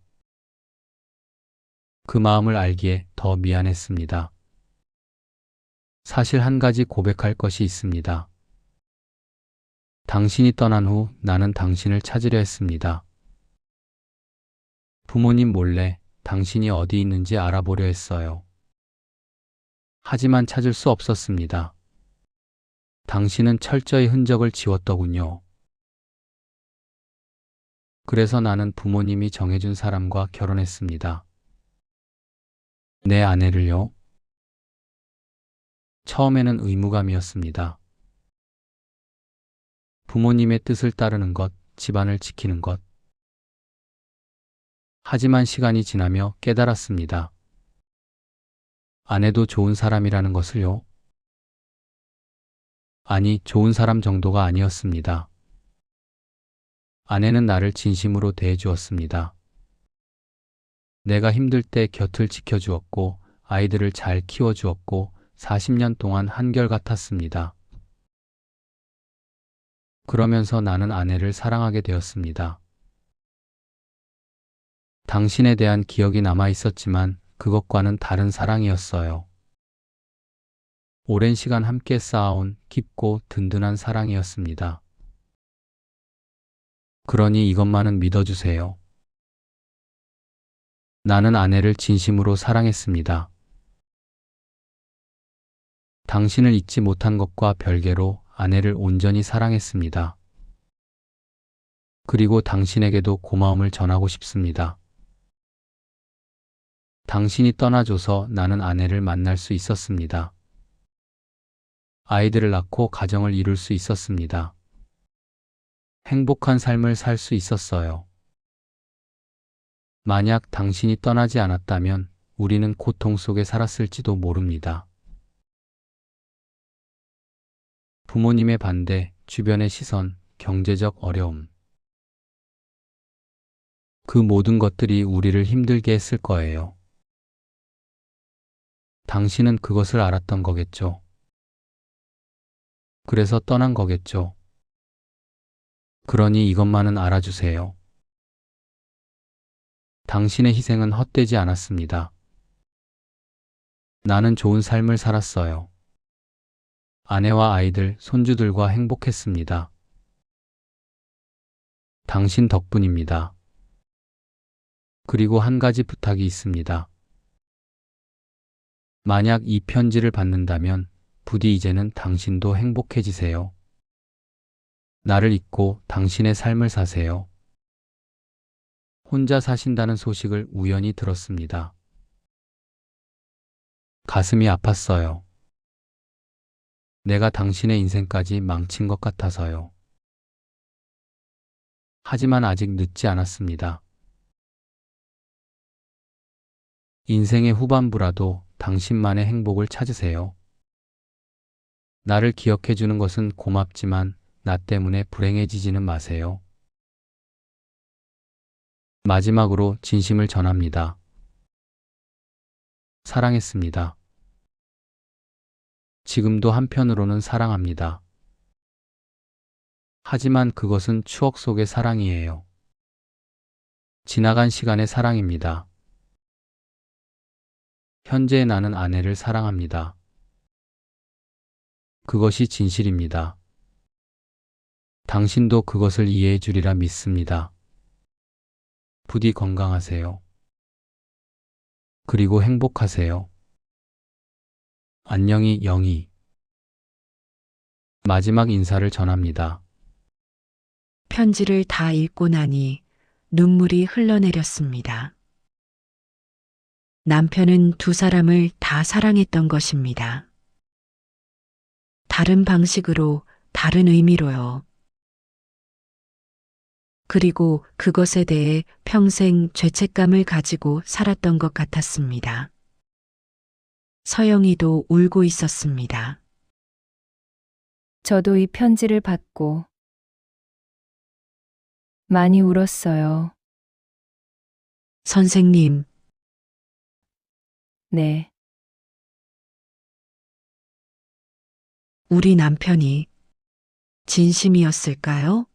Speaker 3: 그 마음을 알기에 더 미안했습니다. 사실 한 가지 고백할 것이 있습니다. 당신이 떠난 후 나는 당신을 찾으려 했습니다. 부모님 몰래 당신이 어디 있는지 알아보려 했어요. 하지만 찾을 수 없었습니다. 당신은 철저히 흔적을 지웠더군요. 그래서 나는 부모님이 정해준 사람과 결혼했습니다. 내 아내를요. 처음에는 의무감이었습니다. 부모님의 뜻을 따르는 것, 집안을 지키는 것. 하지만 시간이 지나며 깨달았습니다. 아내도 좋은 사람이라는 것을요. 아니, 좋은 사람 정도가 아니었습니다. 아내는 나를 진심으로 대해주었습니다. 내가 힘들 때 곁을 지켜주었고, 아이들을 잘 키워주었고, 40년 동안 한결같았습니다. 그러면서 나는 아내를 사랑하게 되었습니다. 당신에 대한 기억이 남아 있었지만 그것과는 다른 사랑이었어요. 오랜 시간 함께 쌓아온 깊고 든든한 사랑이었습니다. 그러니 이것만은 믿어주세요. 나는 아내를 진심으로 사랑했습니다. 당신을 잊지 못한 것과 별개로 아내를 온전히 사랑했습니다. 그리고 당신에게도 고마움을 전하고 싶습니다. 당신이 떠나줘서 나는 아내를 만날 수 있었습니다. 아이들을 낳고 가정을 이룰 수 있었습니다. 행복한 삶을 살 수 있었어요. 만약 당신이 떠나지 않았다면 우리는 고통 속에 살았을지도 모릅니다. 부모님의 반대, 주변의 시선, 경제적 어려움. 그 모든 것들이 우리를 힘들게 했을 거예요. 당신은 그것을 알았던 거겠죠. 그래서 떠난 거겠죠. 그러니 이것만은 알아주세요. 당신의 희생은 헛되지 않았습니다. 나는 좋은 삶을 살았어요. 아내와 아이들, 손주들과 행복했습니다. 당신 덕분입니다. 그리고 한 가지 부탁이 있습니다. 만약 이 편지를 받는다면 부디 이제는 당신도 행복해지세요. 나를 잊고 당신의 삶을 사세요. 혼자 사신다는 소식을 우연히 들었습니다. 가슴이 아팠어요. 내가 당신의 인생까지 망친 것 같아서요. 하지만 아직 늦지 않았습니다. 인생의 후반부라도 당신만의 행복을 찾으세요. 나를 기억해 주는 것은 고맙지만 나 때문에 불행해지지는 마세요. 마지막으로 진심을 전합니다. 사랑했습니다. 지금도 한편으로는 사랑합니다. 하지만 그것은 추억 속의 사랑이에요. 지나간 시간의 사랑입니다. 현재의 나는 아내를 사랑합니다. 그것이 진실입니다. 당신도 그것을 이해해 주리라 믿습니다. 부디 건강하세요. 그리고 행복하세요. 안녕히 영희. 마지막 인사를 전합니다.
Speaker 1: 편지를 다 읽고 나니 눈물이 흘러내렸습니다. 남편은 두 사람을 다 사랑했던 것입니다. 다른 방식으로, 다른 의미로요. 그리고 그것에 대해 평생 죄책감을 가지고 살았던 것 같았습니다. 서영이도 울고 있었습니다.
Speaker 4: 저도 이 편지를 받고 많이 울었어요.
Speaker 1: 선생님,
Speaker 4: 네,
Speaker 1: 우리 남편이 진심이었을까요?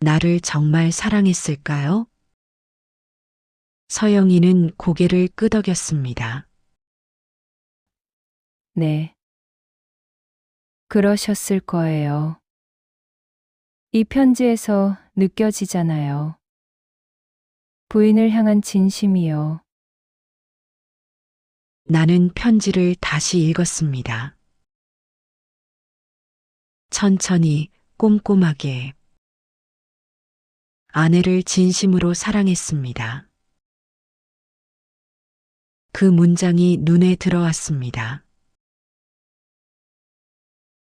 Speaker 1: 나를 정말 사랑했을까요? 서영이는 고개를 끄덕였습니다.
Speaker 4: 네. 그러셨을 거예요. 이 편지에서 느껴지잖아요. 부인을 향한 진심이요.
Speaker 1: 나는 편지를 다시 읽었습니다. 천천히, 꼼꼼하게. 아내를 진심으로 사랑했습니다. 그 문장이 눈에 들어왔습니다.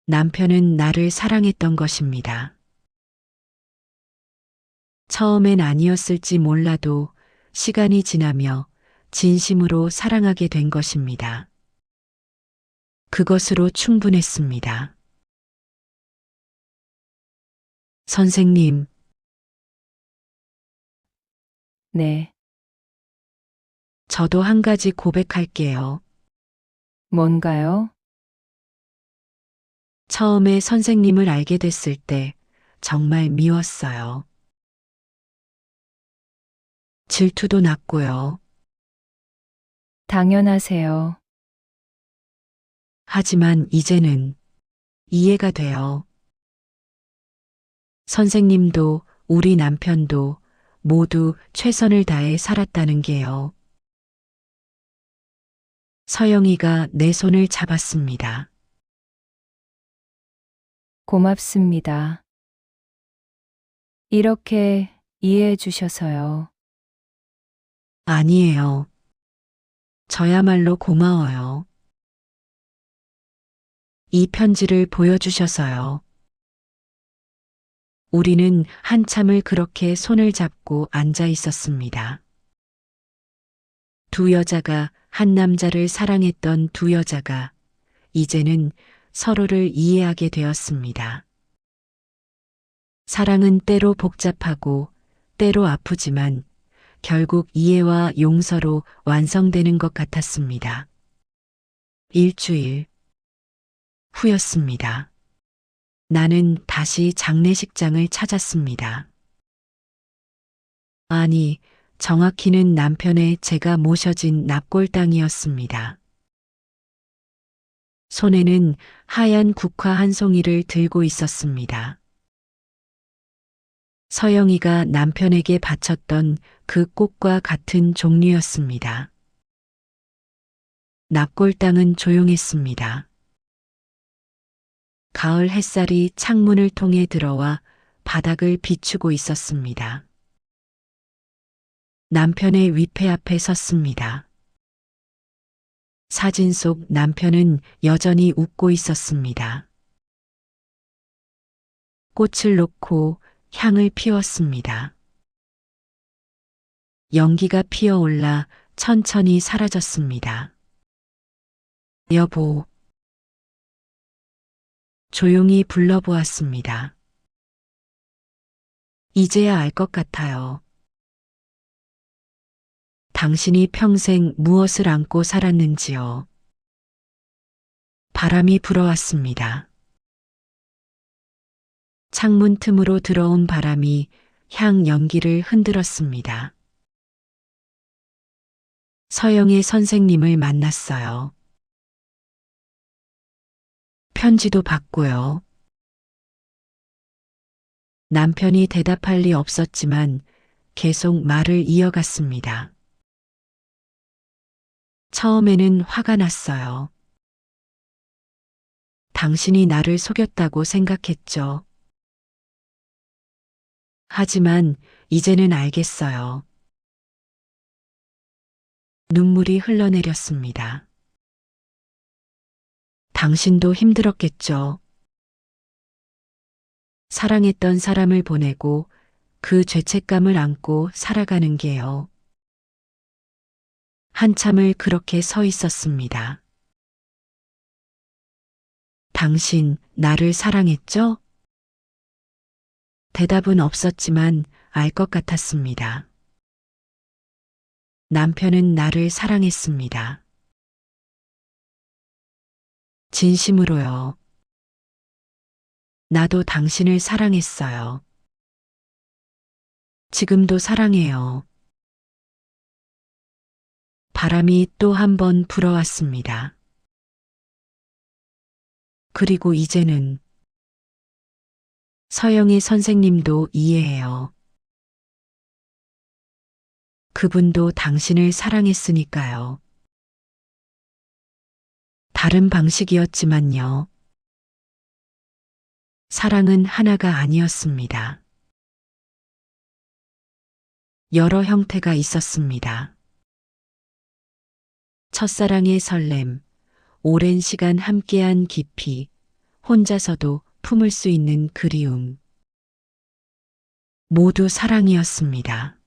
Speaker 1: 남편은 나를 사랑했던 것입니다. 처음엔 아니었을지 몰라도 시간이 지나며 진심으로 사랑하게 된 것입니다. 그것으로 충분했습니다. 선생님,
Speaker 4: 네.
Speaker 1: 저도 한 가지 고백할게요.
Speaker 4: 뭔가요?
Speaker 1: 처음에 선생님을 알게 됐을 때 정말 미웠어요. 질투도 났고요.
Speaker 4: 당연하세요.
Speaker 1: 하지만 이제는 이해가 돼요. 선생님도 우리 남편도 모두 최선을 다해 살았다는 게요. 서영이가 내 손을 잡았습니다.
Speaker 4: 고맙습니다. 이렇게 이해해 주셔서요.
Speaker 1: 아니에요. 저야말로 고마워요. 이 편지를 보여주셔서요. 우리는 한참을 그렇게 손을 잡고 앉아 있었습니다. 두 여자가 한 남자를 사랑했던 두 여자가 이제는 서로를 이해하게 되었습니다. 사랑은 때로 복잡하고 때로 아프지만 결국 이해와 용서로 완성되는 것 같았습니다. 일주일 후였습니다. 나는 다시 장례식장을 찾았습니다. 아니, 정확히는 남편의 제가 모셔진 납골당이었습니다. 손에는 하얀 국화 한 송이를 들고 있었습니다. 서영이가 남편에게 바쳤던 그 꽃과 같은 종류였습니다. 납골당은 조용했습니다. 가을 햇살이 창문을 통해 들어와 바닥을 비추고 있었습니다. 남편의 위패 앞에 섰습니다. 사진 속 남편은 여전히 웃고 있었습니다. 꽃을 놓고 향을 피웠습니다. 연기가 피어올라 천천히 사라졌습니다. 여보. 조용히 불러보았습니다. 이제야 알 것 같아요. 당신이 평생 무엇을 안고 살았는지요. 바람이 불어왔습니다. 창문 틈으로 들어온 바람이 향 연기를 흔들었습니다. 서영의 선생님을 만났어요. 편지도 받고요. 남편이 대답할 리 없었지만 계속 말을 이어갔습니다. 처음에는 화가 났어요. 당신이 나를 속였다고 생각했죠. 하지만 이제는 알겠어요. 눈물이 흘러내렸습니다. 당신도 힘들었겠죠. 사랑했던 사람을 보내고 그 죄책감을 안고 살아가는 게요. 한참을 그렇게 서 있었습니다. 당신 나를 사랑했죠? 대답은 없었지만 알 것 같았습니다. 남편은 나를 사랑했습니다. 진심으로요. 나도 당신을 사랑했어요. 지금도 사랑해요. 바람이 또 한 번 불어왔습니다. 그리고 이제는 서영의 선생님도 이해해요. 그분도 당신을 사랑했으니까요. 다른 방식이었지만요. 사랑은 하나가 아니었습니다. 여러 형태가 있었습니다. 첫사랑의 설렘, 오랜 시간 함께한 깊이, 혼자서도 품을 수 있는 그리움. 모두 사랑이었습니다.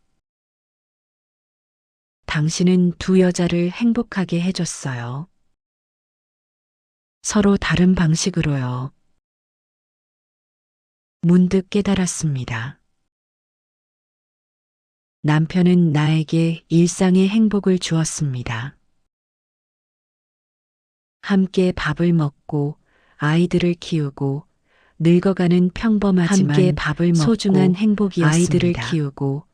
Speaker 1: 당신은 두 여자를 행복하게 해줬어요. 서로 다른 방식으로요. 문득 깨달았습니다. 남편은 나에게 일상의 행복을 주었습니다. 함께 밥을 먹고 아이들을 키우고 늙어가는 평범하지만
Speaker 5: 함께 밥을 먹고
Speaker 1: 소중한 행복이었습니다.
Speaker 5: 아이들을
Speaker 1: 키우고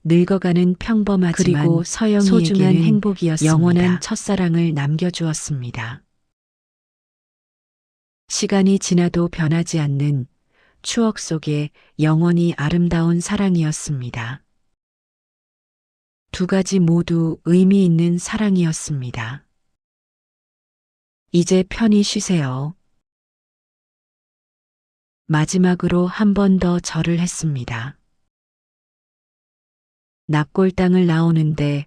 Speaker 1: 늙어가는 평범하지만
Speaker 5: 그리고
Speaker 1: 소중한
Speaker 5: 서영이에게는
Speaker 1: 행복이었습니다.
Speaker 5: 영원한
Speaker 1: 영원한 첫사랑을 남겨주었습니다. 시간이 지나도 변하지 않는 추억 속에 영원히 아름다운 사랑이었습니다. 두 가지 모두 의미 있는 사랑이었습니다. 이제 편히 쉬세요. 마지막으로 한 번 더 절을 했습니다. 납골당을 나오는데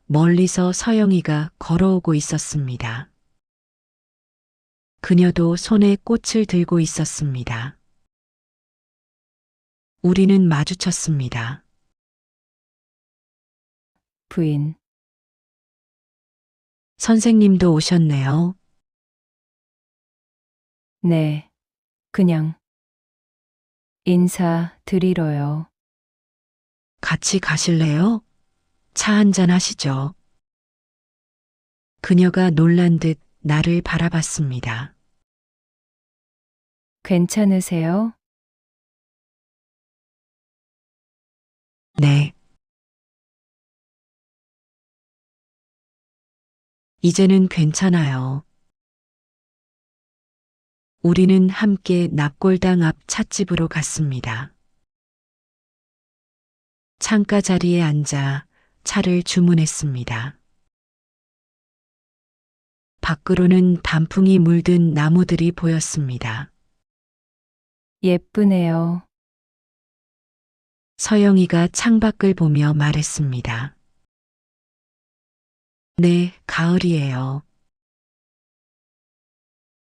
Speaker 1: 멀리서 서영이가 걸어오고 있었습니다. 그녀도 손에 꽃을 들고 있었습니다. 우리는 마주쳤습니다.
Speaker 4: 부인,
Speaker 1: 선생님도 오셨네요.
Speaker 4: 네, 그냥 인사 드리러요.
Speaker 1: 같이 가실래요? 차 한잔 하시죠. 그녀가 놀란 듯 나를 바라봤습니다.
Speaker 4: 괜찮으세요?
Speaker 1: 네. 이제는 괜찮아요. 우리는 함께 납골당 앞 찻집으로 갔습니다. 창가 자리에 앉아 차를 주문했습니다. 밖으로는 단풍이 물든 나무들이 보였습니다.
Speaker 4: 예쁘네요.
Speaker 1: 서영이가 창밖을 보며 말했습니다. 네, 가을이에요.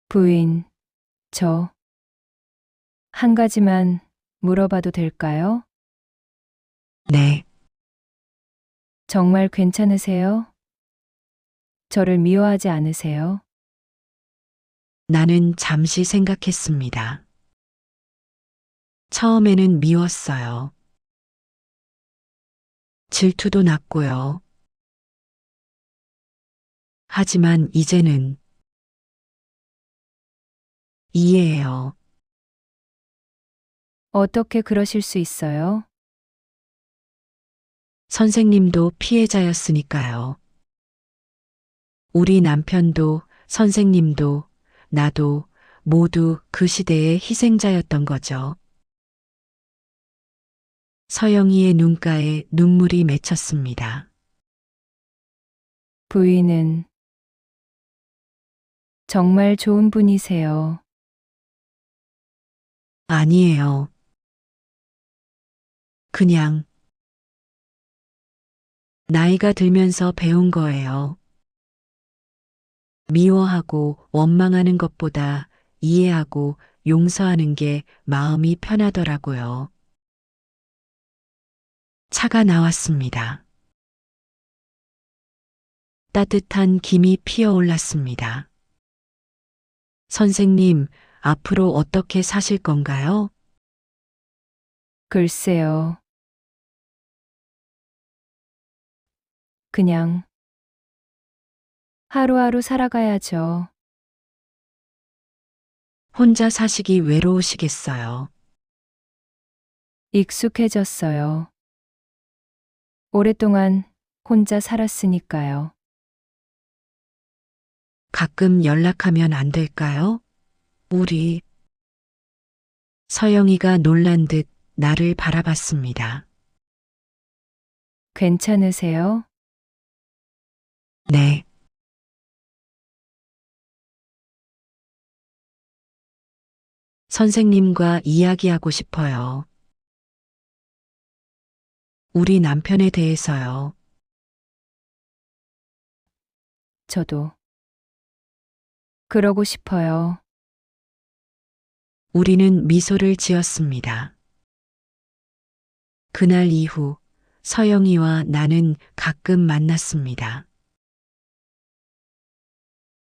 Speaker 4: 부인, 저 한 가지만 물어봐도 될까요?
Speaker 1: 네,
Speaker 4: 정말 괜찮으세요? 저를 미워하지 않으세요?
Speaker 1: 나는 잠시 생각했습니다. 처음에는 미웠어요. 질투도 났고요. 하지만 이제는 이해해요.
Speaker 4: 어떻게 그러실 수 있어요?
Speaker 1: 선생님도 피해자였으니까요. 우리 남편도 선생님도 나도 모두 그 시대의 희생자였던 거죠. 서영이의 눈가에 눈물이 맺혔습니다.
Speaker 4: 부인은 정말 좋은 분이세요.
Speaker 1: 아니에요. 그냥 나이가 들면서 배운 거예요. 미워하고 원망하는 것보다 이해하고 용서하는 게 마음이 편하더라고요. 차가 나왔습니다. 따뜻한 김이 피어올랐습니다. 선생님, 앞으로 어떻게 사실 건가요?
Speaker 4: 글쎄요. 그냥 하루하루 살아가야죠.
Speaker 1: 혼자 사시기 외로우시겠어요.
Speaker 4: 익숙해졌어요. 오랫동안 혼자 살았으니까요.
Speaker 1: 가끔 연락하면 안 될까요? 우리. 서영이가 놀란 듯 나를 바라봤습니다.
Speaker 4: 괜찮으세요?
Speaker 1: 네. 선생님과 이야기하고 싶어요. 우리 남편에 대해서요.
Speaker 4: 저도 그러고 싶어요.
Speaker 1: 우리는 미소를 지었습니다. 그날 이후 서영이와 나는 가끔 만났습니다.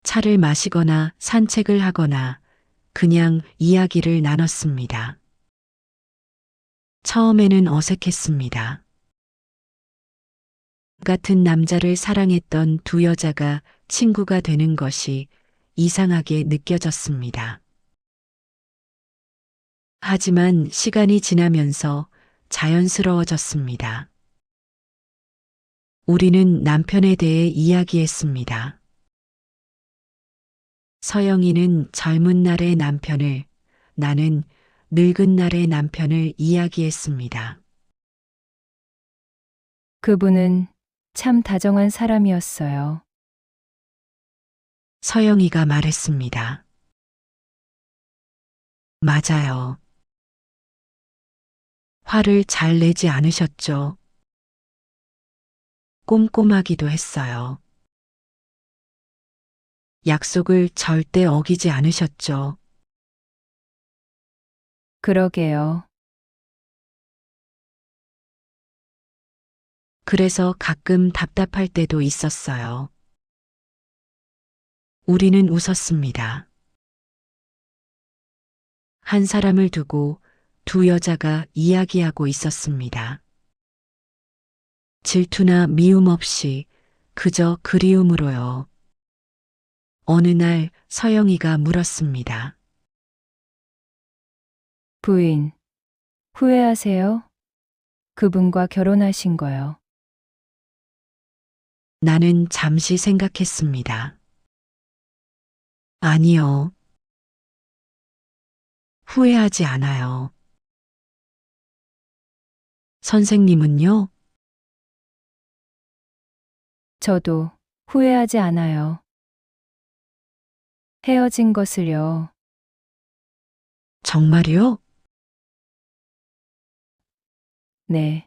Speaker 1: 차를 마시거나 산책을 하거나 그냥 이야기를 나눴습니다. 처음에는 어색했습니다. 같은 남자를 사랑했던 두 여자가 친구가 되는 것이 이상하게 느껴졌습니다. 하지만 시간이 지나면서 자연스러워졌습니다. 우리는 남편에 대해 이야기했습니다. 서영이는 젊은 날의 남편을, 나는 늙은 날의 남편을 이야기했습니다.
Speaker 4: 그분은 참 다정한 사람이었어요.
Speaker 1: 서영이가 말했습니다. 맞아요. 화를 잘 내지 않으셨죠? 꼼꼼하기도 했어요. 약속을 절대 어기지 않으셨죠?
Speaker 4: 그러게요.
Speaker 1: 그래서 가끔 답답할 때도 있었어요. 우리는 웃었습니다. 한 사람을 두고 두 여자가 이야기하고 있었습니다. 질투나 미움 없이 그저 그리움으로요. 어느 날 서영이가 물었습니다.
Speaker 4: 부인, 후회하세요? 그분과 결혼하신 거요.
Speaker 1: 나는 잠시 생각했습니다. 아니요. 후회하지 않아요. 선생님은요?
Speaker 4: 저도 후회하지 않아요. 헤어진 것을요.
Speaker 1: 정말요?
Speaker 4: 네.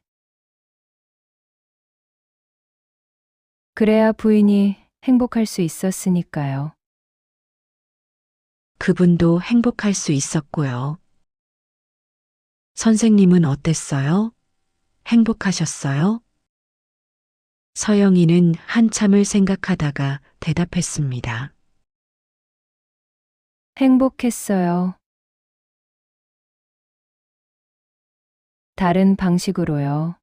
Speaker 4: 그래야 부인이 행복할 수 있었으니까요.
Speaker 1: 그분도 행복할 수 있었고요. 선생님은 어땠어요? 행복하셨어요? 서영이는 한참을 생각하다가 대답했습니다.
Speaker 4: 행복했어요. 다른 방식으로요.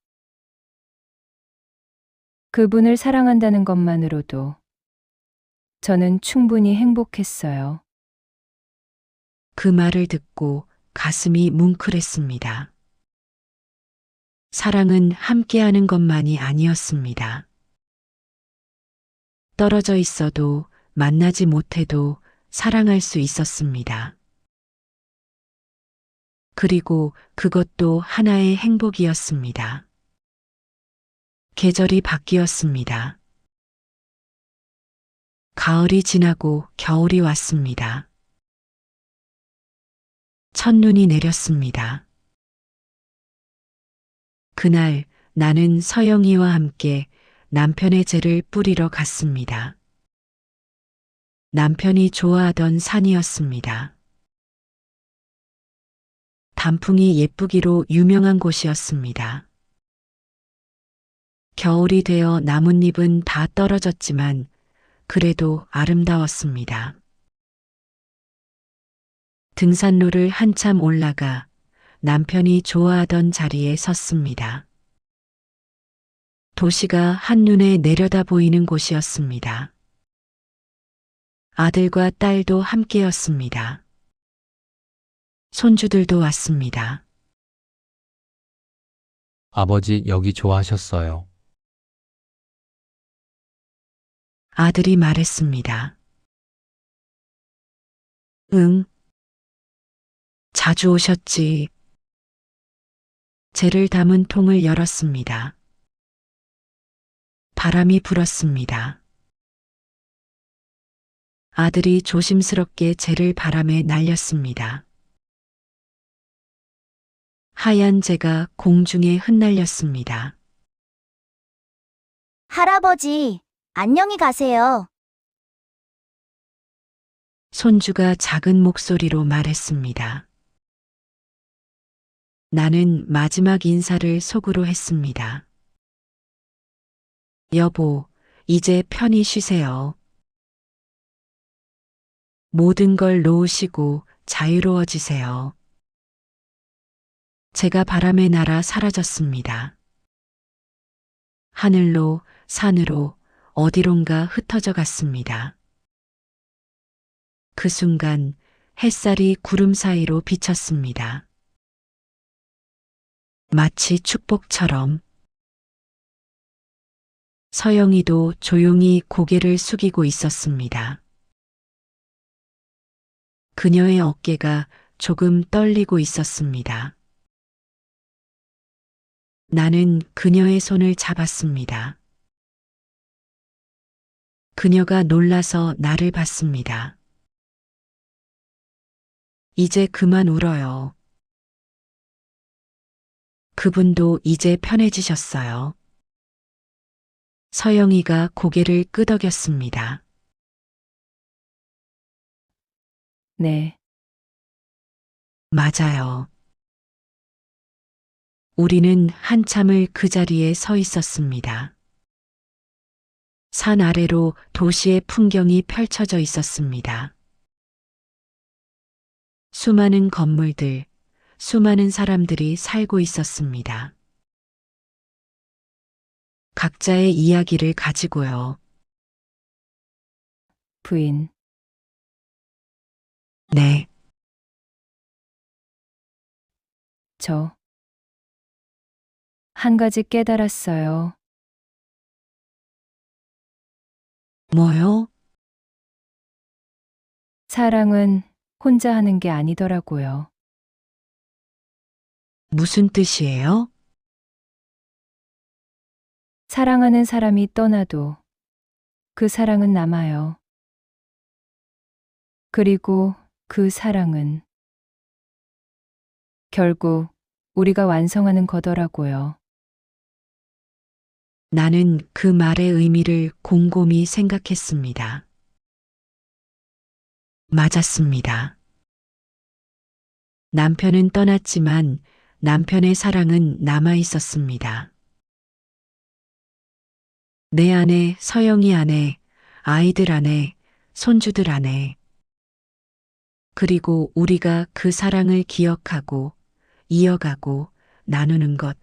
Speaker 4: 그분을 사랑한다는 것만으로도 저는 충분히 행복했어요.
Speaker 1: 그 말을 듣고 가슴이 뭉클했습니다. 사랑은 함께하는 것만이 아니었습니다. 떨어져 있어도 만나지 못해도 사랑할 수 있었습니다. 그리고 그것도 하나의 행복이었습니다. 계절이 바뀌었습니다. 가을이 지나고 겨울이 왔습니다. 첫눈이 내렸습니다. 그날 나는 서영이와 함께 남편의 재를 뿌리러 갔습니다. 남편이 좋아하던 산이었습니다. 단풍이 예쁘기로 유명한 곳이었습니다. 겨울이 되어 나뭇잎은 다 떨어졌지만 그래도 아름다웠습니다. 등산로를 한참 올라가 남편이 좋아하던 자리에 섰습니다. 도시가 한눈에 내려다 보이는 곳이었습니다. 아들과 딸도 함께였습니다. 손주들도 왔습니다.
Speaker 3: 아버지 여기 좋아하셨어요.
Speaker 1: 아들이 말했습니다. 응. 자주 오셨지. 재를 담은 통을 열었습니다. 바람이 불었습니다. 아들이 조심스럽게 재를 바람에 날렸습니다. 하얀 재가 공중에 흩날렸습니다.
Speaker 5: 할아버지, 안녕히 가세요.
Speaker 1: 손주가 작은 목소리로 말했습니다. 나는 마지막 인사를 속으로 했습니다. 여보, 이제 편히 쉬세요. 모든 걸 놓으시고 자유로워지세요. 제가 바람에 날아 사라졌습니다. 하늘로, 산으로, 어디론가 흩어져 갔습니다. 그 순간 햇살이 구름 사이로 비쳤습니다. 마치 축복처럼. 서영이도 조용히 고개를 숙이고 있었습니다. 그녀의 어깨가 조금 떨리고 있었습니다. 나는 그녀의 손을 잡았습니다. 그녀가 놀라서 나를 봤습니다. 이제 그만 울어요. 그분도 이제 편해지셨어요. 서영이가 고개를 끄덕였습니다.
Speaker 4: 네.
Speaker 1: 맞아요. 우리는 한참을 그 자리에 서 있었습니다. 산 아래로 도시의 풍경이 펼쳐져 있었습니다. 수많은 건물들, 수많은 사람들이 살고 있었습니다. 각자의 이야기를 가지고요.
Speaker 4: 부인,
Speaker 1: 네,
Speaker 4: 저 한 가지 깨달았어요.
Speaker 1: 뭐요?
Speaker 4: 사랑은 혼자 하는 게 아니더라고요.
Speaker 1: 무슨 뜻이에요?
Speaker 4: 사랑하는 사람이 떠나도 그 사랑은 남아요. 그리고 그 사랑은 결국 우리가 완성하는 거더라고요.
Speaker 1: 나는 그 말의 의미를 곰곰이 생각했습니다. 맞았습니다. 남편은 떠났지만 남편의 사랑은 남아 있었습니다. 내 안에, 서영이 안에, 아이들 안에, 손주들 안에, 그리고 우리가 그 사랑을 기억하고 이어가고 나누는 것.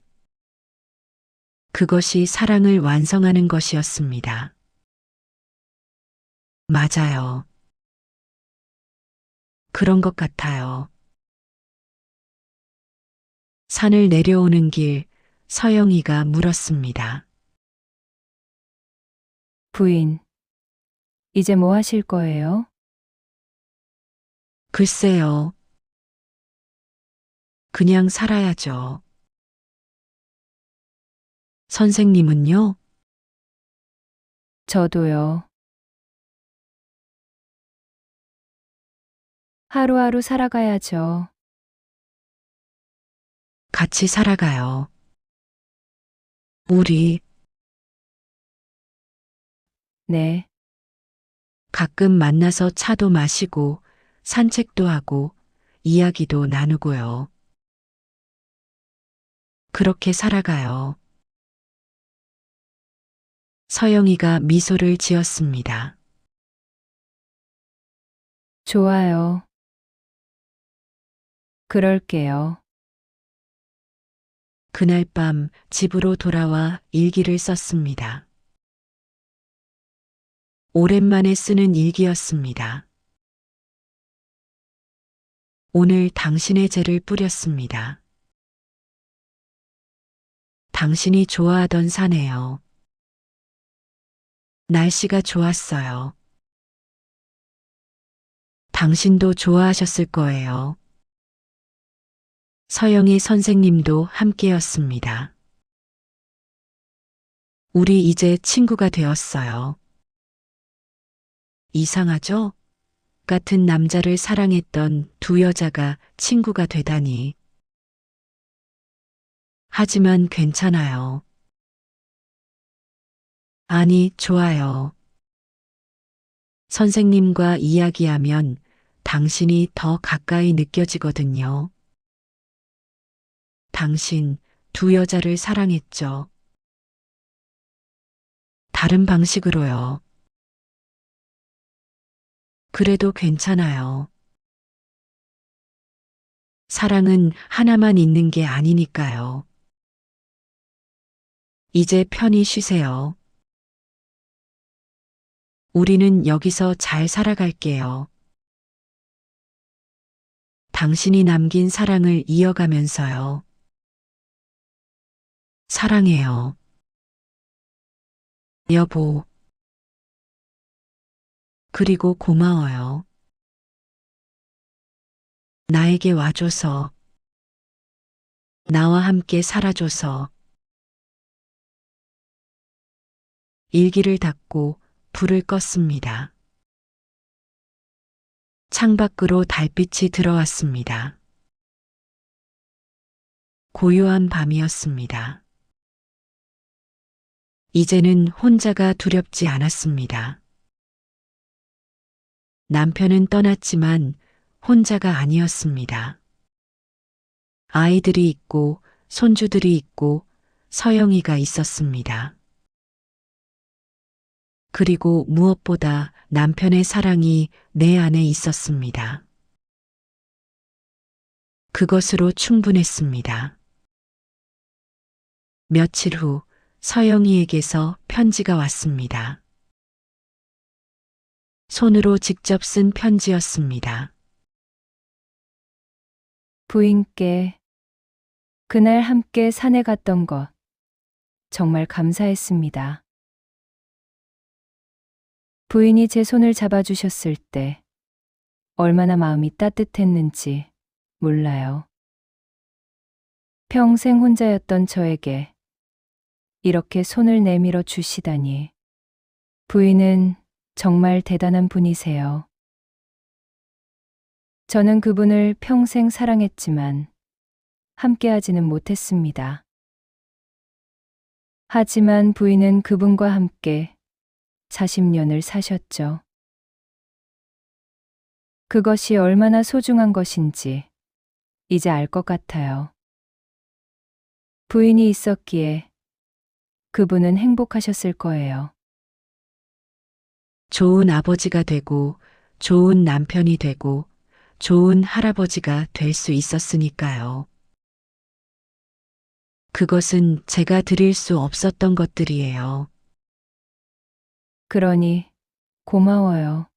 Speaker 1: 그것이 사랑을 완성하는 것이었습니다. 맞아요. 그런 것 같아요. 산을 내려오는 길, 서영이가 물었습니다.
Speaker 4: 부인, 이제 뭐 하실 거예요?
Speaker 1: 글쎄요. 그냥 살아야죠. 선생님은요?
Speaker 4: 저도요. 하루하루 살아가야죠.
Speaker 1: 같이 살아가요. 우리
Speaker 4: 네,
Speaker 1: 가끔 만나서 차도 마시고 산책도 하고 이야기도 나누고요. 그렇게 살아가요. 서영이가 미소를 지었습니다.
Speaker 4: 좋아요. 그럴게요.
Speaker 1: 그날 밤 집으로 돌아와 일기를 썼습니다. 오랜만에 쓰는 일기였습니다. 오늘 당신의 죄를 뿌렸습니다. 당신이 좋아하던 산에요. 날씨가 좋았어요. 당신도 좋아하셨을 거예요. 서영이 선생님도 함께였습니다. 우리 이제 친구가 되었어요. 이상하죠? 같은 남자를 사랑했던 두 여자가 친구가 되다니. 하지만 괜찮아요. 아니, 좋아요. 선생님과 이야기하면 당신이 더 가까이 느껴지거든요. 당신 두 여자를 사랑했죠. 다른 방식으로요. 그래도 괜찮아요. 사랑은 하나만 있는 게 아니니까요. 이제 편히 쉬세요. 우리는 여기서 잘 살아갈게요. 당신이 남긴 사랑을 이어가면서요. 사랑해요. 여보. 그리고 고마워요. 나에게 와줘서. 나와 함께 살아줘서. 일기를 닫고 불을 껐습니다. 창밖으로 달빛이 들어왔습니다. 고요한 밤이었습니다. 이제는 혼자가 두렵지 않았습니다. 남편은 떠났지만 혼자가 아니었습니다. 아이들이 있고 손주들이 있고 서영이가 있었습니다. 그리고 무엇보다 남편의 사랑이 내 안에 있었습니다. 그것으로 충분했습니다. 며칠 후 서영이에게서 편지가 왔습니다. 손으로 직접 쓴 편지였습니다.
Speaker 4: 부인께 그날 함께 산에 갔던 것 정말 감사했습니다. 부인이 제 손을 잡아주셨을 때 얼마나 마음이 따뜻했는지 몰라요. 평생 혼자였던 저에게 이렇게 손을 내밀어 주시다니. 부인은 정말 대단한 분이세요. 저는 그분을 평생 사랑했지만 함께하지는 못했습니다. 하지만 부인은 그분과 함께 40년을 사셨죠. 그것이 얼마나 소중한 것인지 이제 알 것 같아요. 부인이 있었기에 그분은 행복하셨을 거예요.
Speaker 1: 좋은 아버지가 되고, 좋은 남편이 되고, 좋은 할아버지가 될 수 있었으니까요. 그것은 제가 드릴 수 없었던 것들이에요.
Speaker 4: 그러니 고마워요.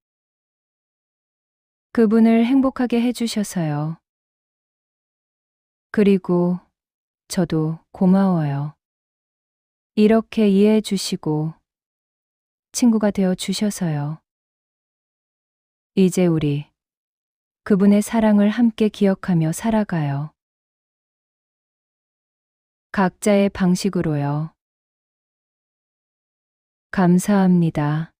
Speaker 4: 그분을 행복하게 해주셔서요. 그리고 저도 고마워요. 이렇게 이해해 주시고 친구가 되어 주셔서요. 이제 우리 그분의 사랑을 함께 기억하며 살아가요. 각자의 방식으로요. 감사합니다.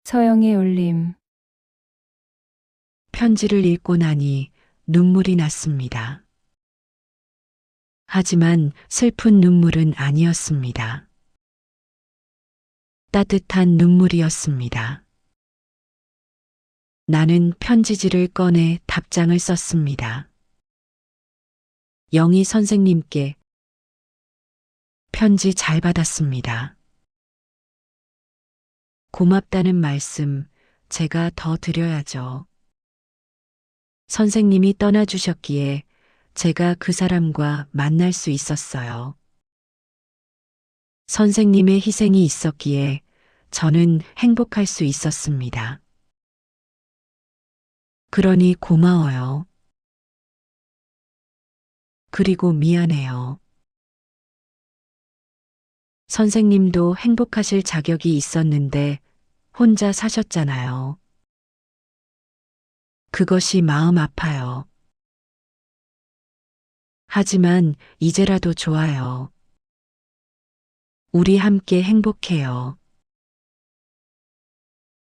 Speaker 4: 서영이 울림.
Speaker 1: 편지를 읽고 나니 눈물이 났습니다. 하지만 슬픈 눈물은 아니었습니다. 따뜻한 눈물이었습니다. 나는 편지지를 꺼내 답장을 썼습니다. 영희 선생님께 편지 잘 받았습니다. 고맙다는 말씀 제가 더 드려야죠. 선생님이 떠나주셨기에 제가 그 사람과 만날 수 있었어요. 선생님의 희생이 있었기에 저는 행복할 수 있었습니다. 그러니 고마워요. 그리고 미안해요. 선생님도 행복하실 자격이 있었는데 혼자 사셨잖아요. 그것이 마음 아파요. 하지만 이제라도 좋아요. 우리 함께 행복해요.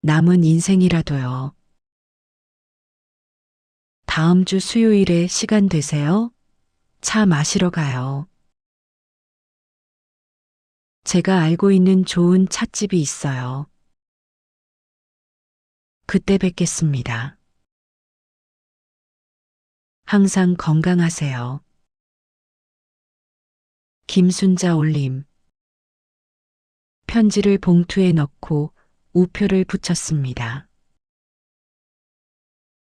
Speaker 1: 남은 인생이라도요. 다음 주 수요일에 시간 되세요? 차 마시러 가요. 제가 알고 있는 좋은 찻집이 있어요. 그때 뵙겠습니다. 항상 건강하세요. 김순자 올림. 편지를 봉투에 넣고 우표를 붙였습니다.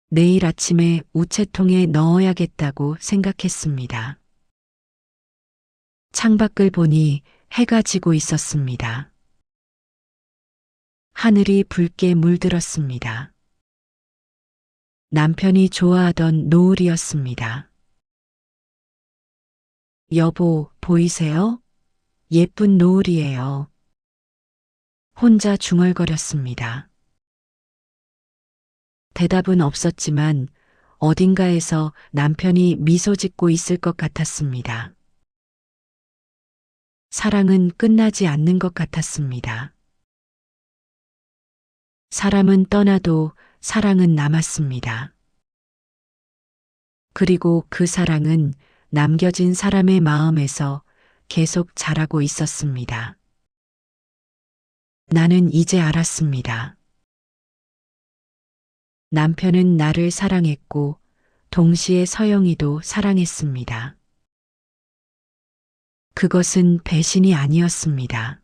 Speaker 1: 내일 아침에 우체통에 넣어야겠다고 생각했습니다. 창밖을 보니 해가 지고 있었습니다. 하늘이 붉게 물들었습니다. 남편이 좋아하던 노을이었습니다. 여보, 보이세요? 예쁜 노을이에요. 혼자 중얼거렸습니다. 대답은 없었지만 어딘가에서 남편이 미소 짓고 있을 것 같았습니다. 사랑은 끝나지 않는 것 같았습니다. 사람은 떠나도 사랑은 남았습니다. 그리고 그 사랑은 남겨진 사람의 마음에서 계속 자라고 있었습니다. 나는 이제 알았습니다. 남편은 나를 사랑했고 동시에 서영이도 사랑했습니다. 그것은 배신이 아니었습니다.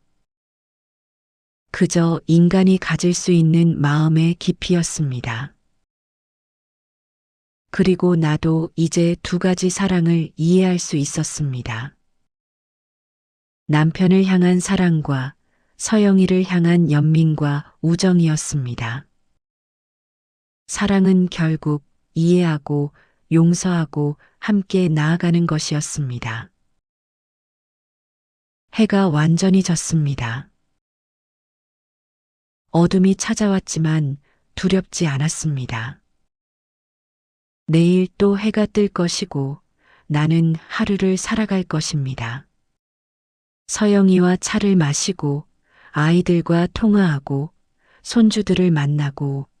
Speaker 1: 그저 인간이 가질 수 있는 마음의 깊이였습니다. 그리고 나도 이제 두 가지 사랑을 이해할 수 있었습니다. 남편을 향한 사랑과 서영이를 향한 연민과 우정이었습니다. 사랑은 결국 이해하고 용서하고 함께 나아가는 것이었습니다. 해가 완전히 졌습니다. 어둠이 찾아왔지만 두렵지 않았습니다. 내일 또 해가 뜰 것이고 나는 하루를 살아갈 것입니다. 서영이와 차를 마시고 아이들과 통화하고 손주들을 만나고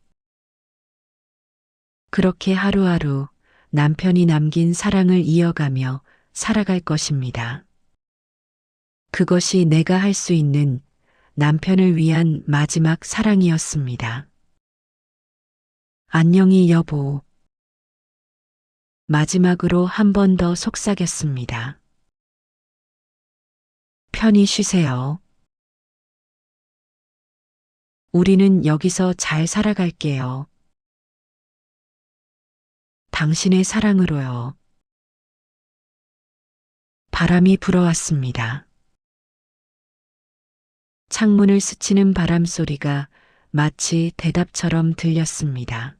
Speaker 1: 그렇게 하루하루 남편이 남긴 사랑을 이어가며 살아갈 것입니다. 그것이 내가 할 수 있는 남편을 위한 마지막 사랑이었습니다. 안녕히 여보. 마지막으로 한 번 더 속삭였습니다. 편히 쉬세요. 우리는 여기서 잘 살아갈게요. 당신의 사랑으로요. 바람이 불어왔습니다. 창문을 스치는 바람 소리가 마치 대답처럼 들렸습니다.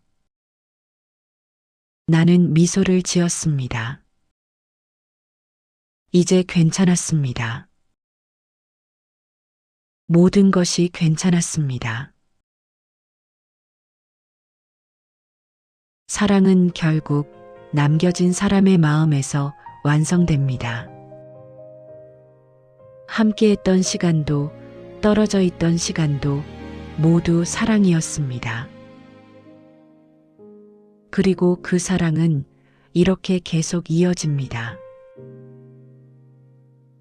Speaker 1: 나는 미소를 지었습니다. 이제 괜찮았습니다. 모든 것이 괜찮았습니다. 사랑은 결국 남겨진 사람의 마음에서 완성됩니다. 함께했던 시간도 떨어져 있던 시간도 모두 사랑이었습니다. 그리고 그 사랑은 이렇게 계속 이어집니다.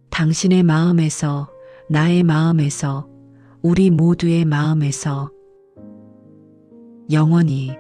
Speaker 1: 당신의 마음에서, 나의 마음에서, 우리 모두의 마음에서 영원히